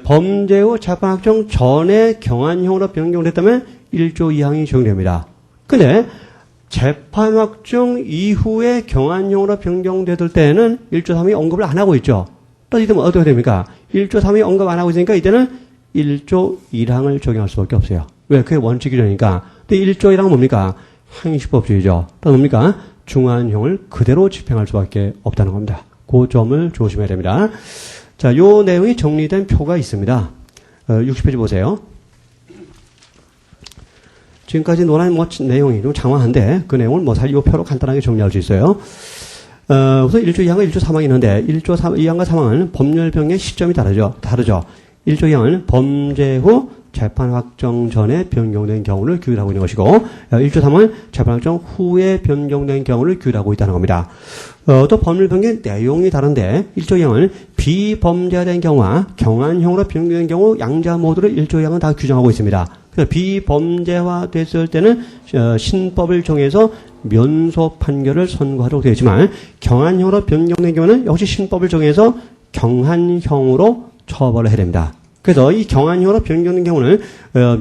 범죄 후 재판 확정 전에 경한형으로 변경됐다면 1조 2항이 적용됩니다. 근데 재판 확정 이후에 경한형으로 변경될 때는 1조 3이 언급을 안 하고 있죠. 이때는 어떻게 됩니까? 1조 3이 언급 안 하고 있으니까 이때는 1조 1항을 적용할 수밖에 없어요. 왜? 그게 원칙이니까. 근데 1조 1항은 뭡니까? 행위시법주의죠. 또 뭡니까? 중한형을 그대로 집행할 수밖에 없다는 겁니다. 그 점을 조심해야 됩니다. 자, 요 내용이 정리된 표가 있습니다. 60페이지 보세요. 지금까지 논한 내용이 좀 장황한데 그 내용을 이 표로 간단하게 정리할 수 있어요. 우선 1조 2항과 1조 3항이 있는데 1조 2항과 3항은 법률병의 시점이 다르죠. 1조 2항은 범죄 후 재판 확정 전에 변경된 경우를 규율하고 있는 것이고 1조 3항은 재판 확정 후에 변경된 경우를 규율하고 있다는 겁니다. 또 법률병의 내용이 다른데 1조 2항은 비범죄된 경우와 경한형으로 변경된 경우 양자 모두를 1조 2항은 다 규정하고 있습니다. 그래서 비범죄화 됐을 때는 신법을 정해서 면소 판결을 선고하도록 되어 있지만 경한형으로 변경된 경우는 역시 신법을 정해서 경한형으로 처벌을 해야 됩니다. 그래서 이 경한형으로 변경된 경우는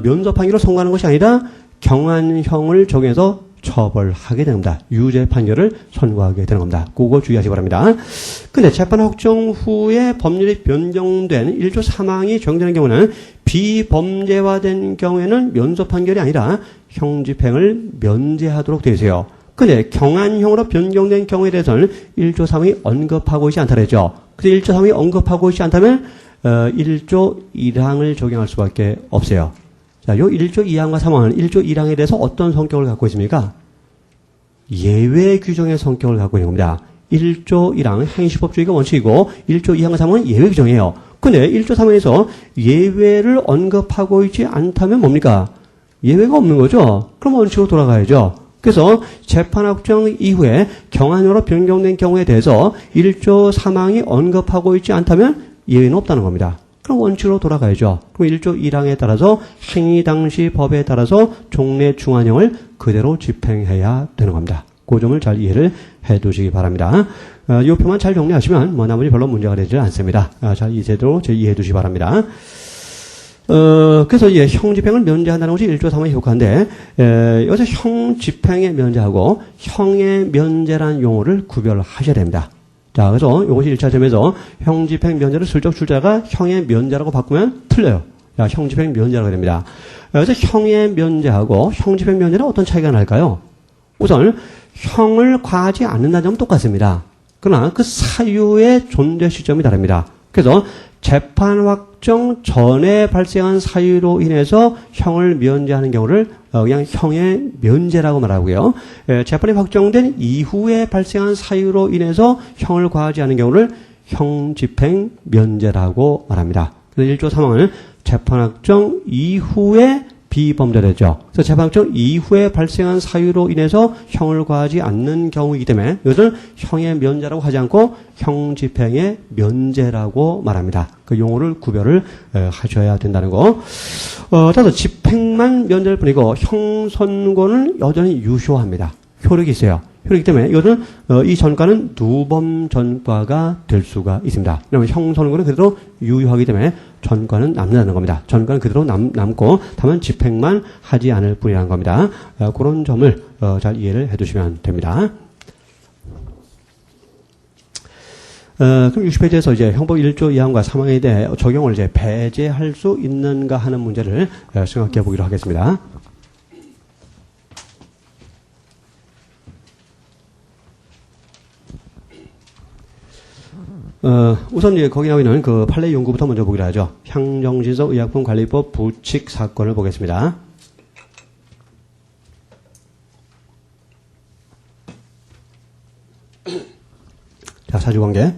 면소 판결을 선고하는 것이 아니라 경한형을 정해서 처벌하게 됩니다. 유죄 판결을 선고하게 되는 겁니다. 그거 주의하시기 바랍니다. 근데 재판 확정 후에 법률이 변경된 1조 3항이 적용되는 경우는 비범죄화된 경우에는 면소 판결이 아니라 형집행을 면제하도록 되어 있어요. 근데 경한형으로 변경된 경우에 대해서는 1조 3항이 언급하고 있지 않다 그랬죠. 그래서 1조 3항이 언급하고 있지 않다면 1조 1항을 적용할 수밖에 없어요. 자, 요 1조 2항과 3항은 1조 1항에 대해서 어떤 성격을 갖고 있습니까? 예외 규정의 성격을 갖고 있는 겁니다. 1조 1항은 행위시법주의가 원칙이고 1조 2항과 3항은 예외 규정이에요. 근데 1조 3항에서 예외를 언급하고 있지 않다면 뭡니까? 예외가 없는 거죠. 그럼 원칙으로 돌아가야죠. 그래서 재판 확정 이후에 경한형으로 변경된 경우에 대해서 1조 3항이 언급하고 있지 않다면 예외는 없다는 겁니다. 그럼 원칙으로 돌아가야죠. 그럼 1조 1항에 따라서 행위 당시 법에 따라서 종래 중한형을 그대로 집행해야 되는 겁니다. 그 점을 잘 이해를 해 두시기 바랍니다. 이 표만 잘 정리하시면 나머지 별로 문제가 되지 않습니다. 잘 이제도 이해해 두시기 바랍니다. 그래서 형집행을 면제한다는 것이 1조 3항의 효과인데 여기서 형집행의 면제하고 형의 면제라는 용어를 구별하셔야 됩니다. 자, 그래서 이것이 1차 점에서 형집행 면제를 슬쩍 출자가 형의 면제라고 바꾸면 틀려요. 자, 형집행 면제라고 됩니다. 그래서 형의 면제하고 형집행 면제는 어떤 차이가 날까요? 우선 형을 과하지 않는다는 점은 똑같습니다. 그러나 그 사유의 존재 시점이 다릅니다. 그래서 재판 확정 전에 발생한 사유로 인해서 형을 면제하는 경우를 그냥 형의 면제라고 말하고요. 재판이 확정된 이후에 발생한 사유로 인해서 형을 과하지 않은 경우를 형집행 면제라고 말합니다. 그래서 1조 3항은 재판 확정 이후에 비범죄되죠. 그래서 재판 확정 이후에 발생한 사유로 인해서 형을 과하지 않는 경우이기 때문에 이것을 형의 면제라고 하지 않고 형집행의 면제라고 말합니다. 그 용어를 구별을 하셔야 된다는 거. 따라서 집행만 면제일 뿐이고 형 선고는 여전히 유효합니다. 효력이 있어요. 효력이기 때문에 이것은 이 전과는 누범 전과가 될 수가 있습니다. 왜냐하면 형 선고는 그대로 유효하기 때문에 전과는 남는다는 겁니다. 전과는 그대로 남고 다만 집행만 하지 않을 뿐이라는 겁니다. 그런 점을 잘 이해를 해두시면 됩니다. 그럼 60페이지에서 이제 형법 1조 2항과 3항에 대해 적용을 이제 배제할 수 있는가 하는 문제를 생각해 보기로 하겠습니다. 우선 이제 거기 나와 있는 그 판례 연구부터 먼저 보기로 하죠. 향정신성 의약품 관리법 부칙 사건을 보겠습니다. 자, 사주관계.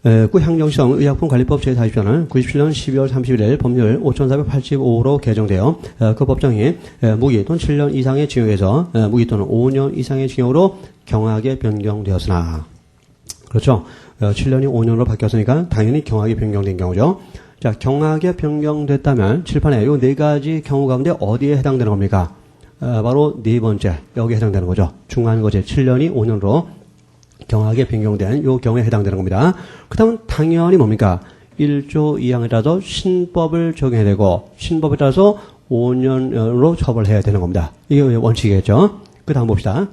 향정신성 의약품 관리법 제40조는 97년 12월 31일 법률 5485로 개정되어 그 법정이 무기 또는 7년 이상의 징역에서 무기 또는 5년 이상의 징역으로 경하게 변경되었으나 그렇죠. 7년이 5년으로 바뀌었으니까 당연히 경하게 변경된 경우죠. 자, 경하게 변경됐다면 칠판에 이 네 가지 경우 가운데 어디에 해당되는 겁니까? 바로 네 번째 여기에 해당되는 거죠. 중한 거제 7년이 5년으로 경하게 변경된 요 경우에 해당되는 겁니다. 그 다음은 당연히 뭡니까? 1조 2항에 따라서 신법을 적용해야 되고 신법에 따라서 5년으로 처벌해야 되는 겁니다. 이게 원칙이겠죠. 그 다음 봅시다.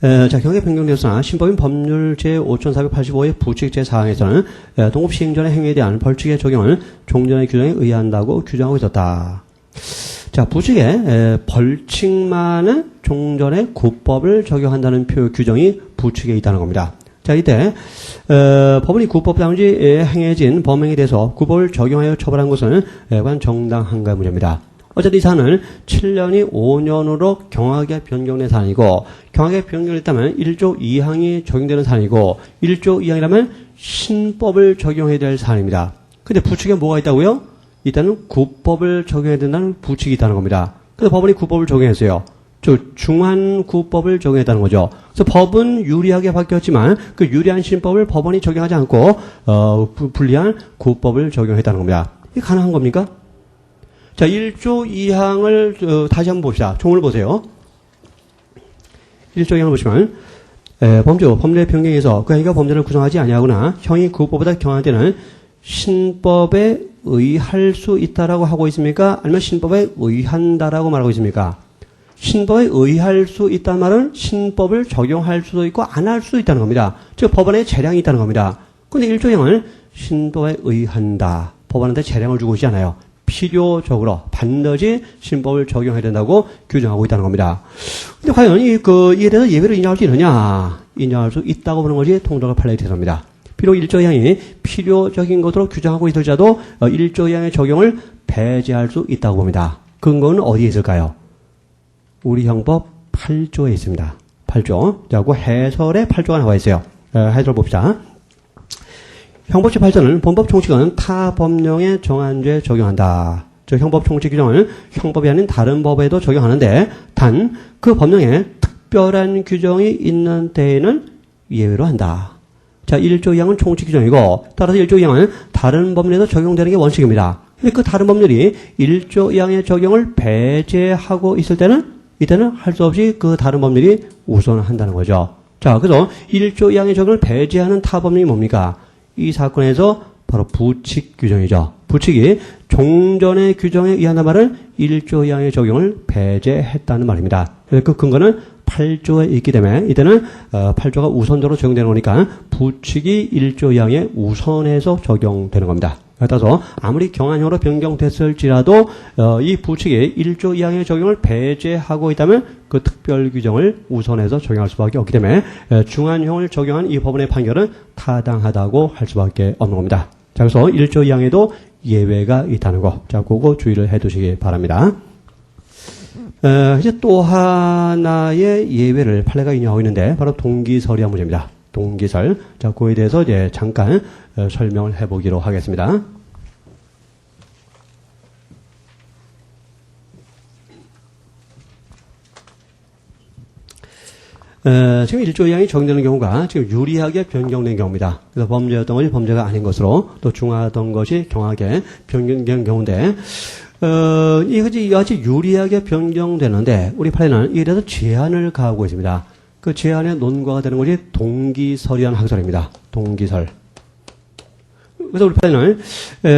자, 경하게 변경되었으나 신법인 법률 제5485의 부칙 제4항에서는 동업시행 전의 행위에 대한 벌칙의 적용을 종전의 규정에 의한다고 규정하고 있었다. 자, 부칙에 벌칙만은 종전의 구법을 적용한다는 규정이 부칙에 있다는 겁니다. 자, 이때 법원이 구법 당시 행해진 범행에 대해서 구법을 적용하여 처벌한 것은 과연 정당한가 문제입니다. 어쨌든 이 사안은 7년이 5년으로 경하게 변경된 사안이고 경하게 변경됐다면 1조 2항이 적용되는 사안이고 1조 2항이라면 신법을 적용해야 될 사안입니다. 근데 부칙에 뭐가 있다고요? 일단은 구법을 적용해야 된다는 부칙이 있다는 겁니다. 그래서 법원이 구법을 적용했어요. 즉 중한구법을 적용했다는 거죠. 그래서 법은 유리하게 바뀌었지만 그 유리한 신법을 법원이 적용하지 않고 불리한 구법을 적용했다는 겁니다. 이게 가능한 겁니까? 자, 1조 2항을 다시 한번 봅시다. 종을 보세요. 1조 2항을 보시면 범죄 변경에서 그 행위가 범죄를 구성하지 아니하거나 형이 그것보다 경할 때는 신법에 의할 수 있다라고 하고 있습니까? 아니면 신법에 의한다라고 말하고 있습니까? 신법에 의할 수 있다는 말은 신법을 적용할 수도 있고 안 할 수도 있다는 겁니다. 즉 법원에 재량이 있다는 겁니다. 그런데 1조 2항은 신법에 의한다. 법원한테 재량을 주고 있지 않아요. 필요적으로 반드시 신법을 적용해야 된다고 규정하고 있다는 겁니다. 근데 과연 이에 대해서 예외를 인정할 수 있느냐? 인정할 수 있다고 보는 것이 통독의 판례의 태도입니다. 비록 1조 2항이 필요적인 것으로 규정하고 있을지라도 1조 2항의 적용을 배제할 수 있다고 봅니다. 근거는 어디에 있을까요? 우리 형법 8조에 있습니다. 8조. 자, 그 해설에 8조가 나와 있어요. 해설 봅시다. 형법 제8조는 본법 총칙은 타 법령에 정한 죄 적용한다. 즉 형법 총칙 규정을 형법이 아닌 다른 법에도 적용하는데 단 그 법령에 특별한 규정이 있는 때에는 예외로 한다. 자, 1조 2항은 총칙 규정이고 따라서 1조 2항은 다른 법률에도 적용되는 게 원칙입니다. 근데 그 다른 법률이 1조 2항의 적용을 배제하고 있을 때는 이때는 할 수 없이 그 다른 법률이 우선한다는 거죠. 자, 그래서 1조 2항의 적용을 배제하는 타 법률이 뭡니까? 이 사건에서 바로 부칙 규정이죠. 부칙이 종전의 규정에 의한다는 말은 1조 2항의 적용을 배제했다는 말입니다. 그 근거는 8조에 있기 때문에 이때는 8조가 우선적으로 적용되는 거니까 부칙이 1조 2항에 우선해서 적용되는 겁니다. 따라서 아무리 경한형으로 변경됐을지라도 이 부칙이 1조 2항의 적용을 배제하고 있다면 그 특별 규정을 우선해서 적용할 수밖에 없기 때문에 중한형을 적용한 이 법원의 판결은 타당하다고 할 수밖에 없는 겁니다. 자, 그래서 1조 2항에도 예외가 있다는 거. 자, 그거 주의를 해 두시기 바랍니다. 이제 또 하나의 예외를 판례가 인용하고 있는데 바로 동기설이란 문제입니다. 동기설. 자, 그거에 대해서 이제 잠깐 설명을 해보기로 하겠습니다. 지금 1조 2항이 적용되는 경우가 지금 유리하게 변경된 경우입니다. 그래서 범죄였던 것이 범죄가 아닌 것으로 또 중하던 것이 경하게 변경된 경우인데 이것이 이같이 유리하게 변경되는데 우리 판례는 이에 대해서 제한을 가하고 있습니다. 그 제한의 논거가 되는 것이 동기설이라는 학설입니다. 동기설. 그래서 우리 판례는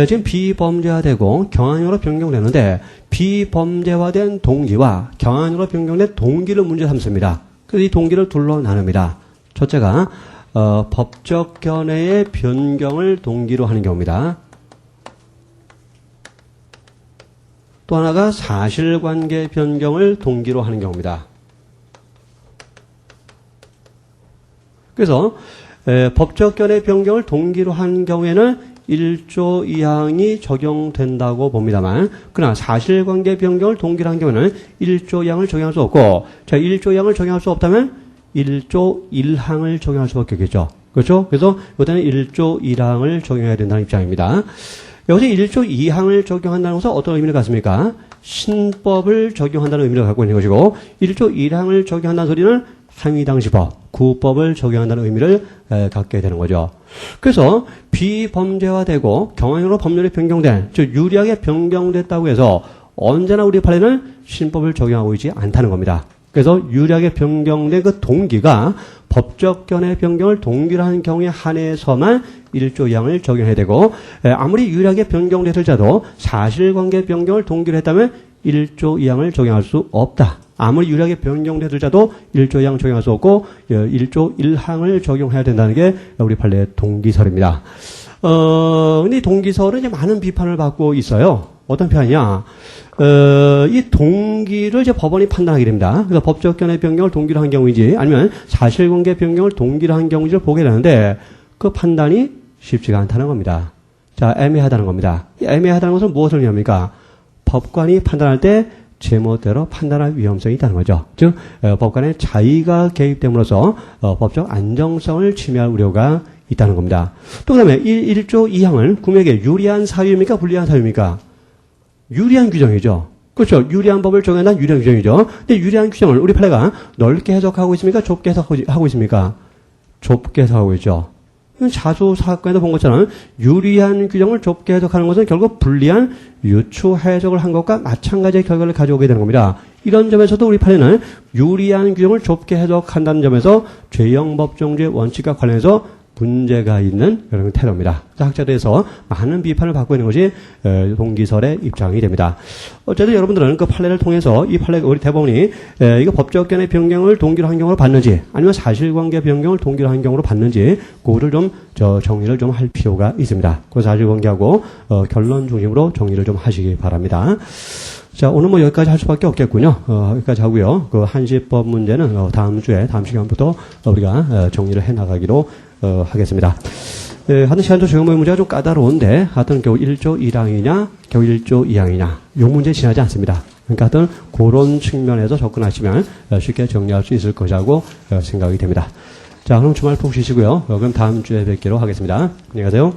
지금 비범죄화되고 경한형으로 변경되는데 비범죄화된 동기와 경한형으로 변경된 동기를 문제 삼습니다. 그래서 이 동기를 둘로 나눕니다. 첫째가 법적 견해의 변경을 동기로 하는 경우입니다. 또 하나가 사실관계 변경을 동기로 하는 경우입니다. 그래서 법적견의 변경을 동기로 한 경우에는 1조 2항이 적용된다고 봅니다만, 그러나 사실관계 변경을 동기로 한 경우에는 1조 2항을 적용할 수 없고, 자, 1조 2항을 적용할 수 없다면 1조 1항을 적용할 수밖에 없겠죠. 그렇죠? 그래서 이때는 1조 1항을 적용해야 된다는 입장입니다. 여기서 1조 2항을 적용한다는 것은 어떤 의미를 갖습니까? 신법을 적용한다는 의미를 갖고 있는 것이고, 1조 1항을 적용한다는 소리는 상위당시법, 구법을 적용한다는 의미를 갖게 되는 거죠. 그래서 비범죄화되고 경향으로 법률이 변경된, 즉 유리하게 변경됐다고 해서 언제나 우리 판례는 신법을 적용하고 있지 않다는 겁니다. 그래서 유리하게 변경된 그 동기가 법적견의 변경을 동기로 한 경우에 한해서만 1조 2항을 적용해야 되고, 아무리 유리하게 변경됐을지라도 사실관계 변경을 동기로 했다면 1조 2항을 적용할 수 없다. 아무리 유리하게 변경됐을지라도 1조 2항 적용할 수 없고 1조 1항을 적용해야 된다는 게 우리 판례의 동기설입니다. 근데 이 동기설은 이제 많은 비판을 받고 있어요. 어떤 비판이냐? 이 동기를 이제 법원이 판단하게 됩니다. 그래서 법적견의 변경을 동기로 한 경우인지 아니면 사실관계 변경을 동기로 한 경우인지를 보게 되는데 그 판단이 쉽지가 않다는 겁니다. 자, 애매하다는 겁니다. 애매하다는 것은 무엇을 의미합니까? 법관이 판단할 때 제멋대로 판단할 위험성이 있다는 거죠. 즉, 법관의 자의가 개입됨으로써 법적 안정성을 침해할 우려가 있다는 겁니다. 또 그다음에 1조 2항은 국민에게 유리한 사유입니까? 불리한 사유입니까? 유리한 규정이죠. 그렇죠. 유리한 법을 정해놓은 유리한 규정이죠. 근데 유리한 규정을 우리 판례가 넓게 해석하고 있습니까? 좁게 해석하고 있습니까? 좁게 해석하고 있죠. 자수 사건에도 본 것처럼 유리한 규정을 좁게 해석하는 것은 결국 불리한 유추 해석을 한 것과 마찬가지의 결과를 가져오게 되는 겁니다. 이런 점에서도 우리 판례는 유리한 규정을 좁게 해석한다는 점에서 죄형 법정주의 원칙과 관련해서 문제가 있는 그런 테러입니다. 학자들에서 많은 비판을 받고 있는 것이 동기설의 입장이 됩니다. 어쨌든 여러분들은 그 판례를 통해서 이 판례 우리 대법원이 이거 법적견의 변경을 동기로 한 경우로 받는지 아니면 사실관계 변경을 동기로 한 경우로 받는지 그거를 좀 정리를 좀 할 필요가 있습니다. 그 사실관계하고 결론 중심으로 정리를 좀 하시기 바랍니다. 자, 오늘 뭐 여기까지 할 수밖에 없겠군요. 여기까지 하고요. 그 한시법 문제는 다음 주에 다음 시간부터 우리가 정리를 해 나가기로 하겠습니다. 하는 시간도 조형모의 문제가 좀 까다로운데 하여튼 겨우 1조 1항이냐 겨우 1조 2항이냐 요 문제 지나지 않습니다. 그러니까 하여튼 그런 측면에서 접근하시면 쉽게 정리할 수 있을 것이라고 생각이 됩니다. 자, 그럼 주말 푹 쉬시고요. 그럼 다음 주에 뵙기로 하겠습니다. 안녕히 가세요.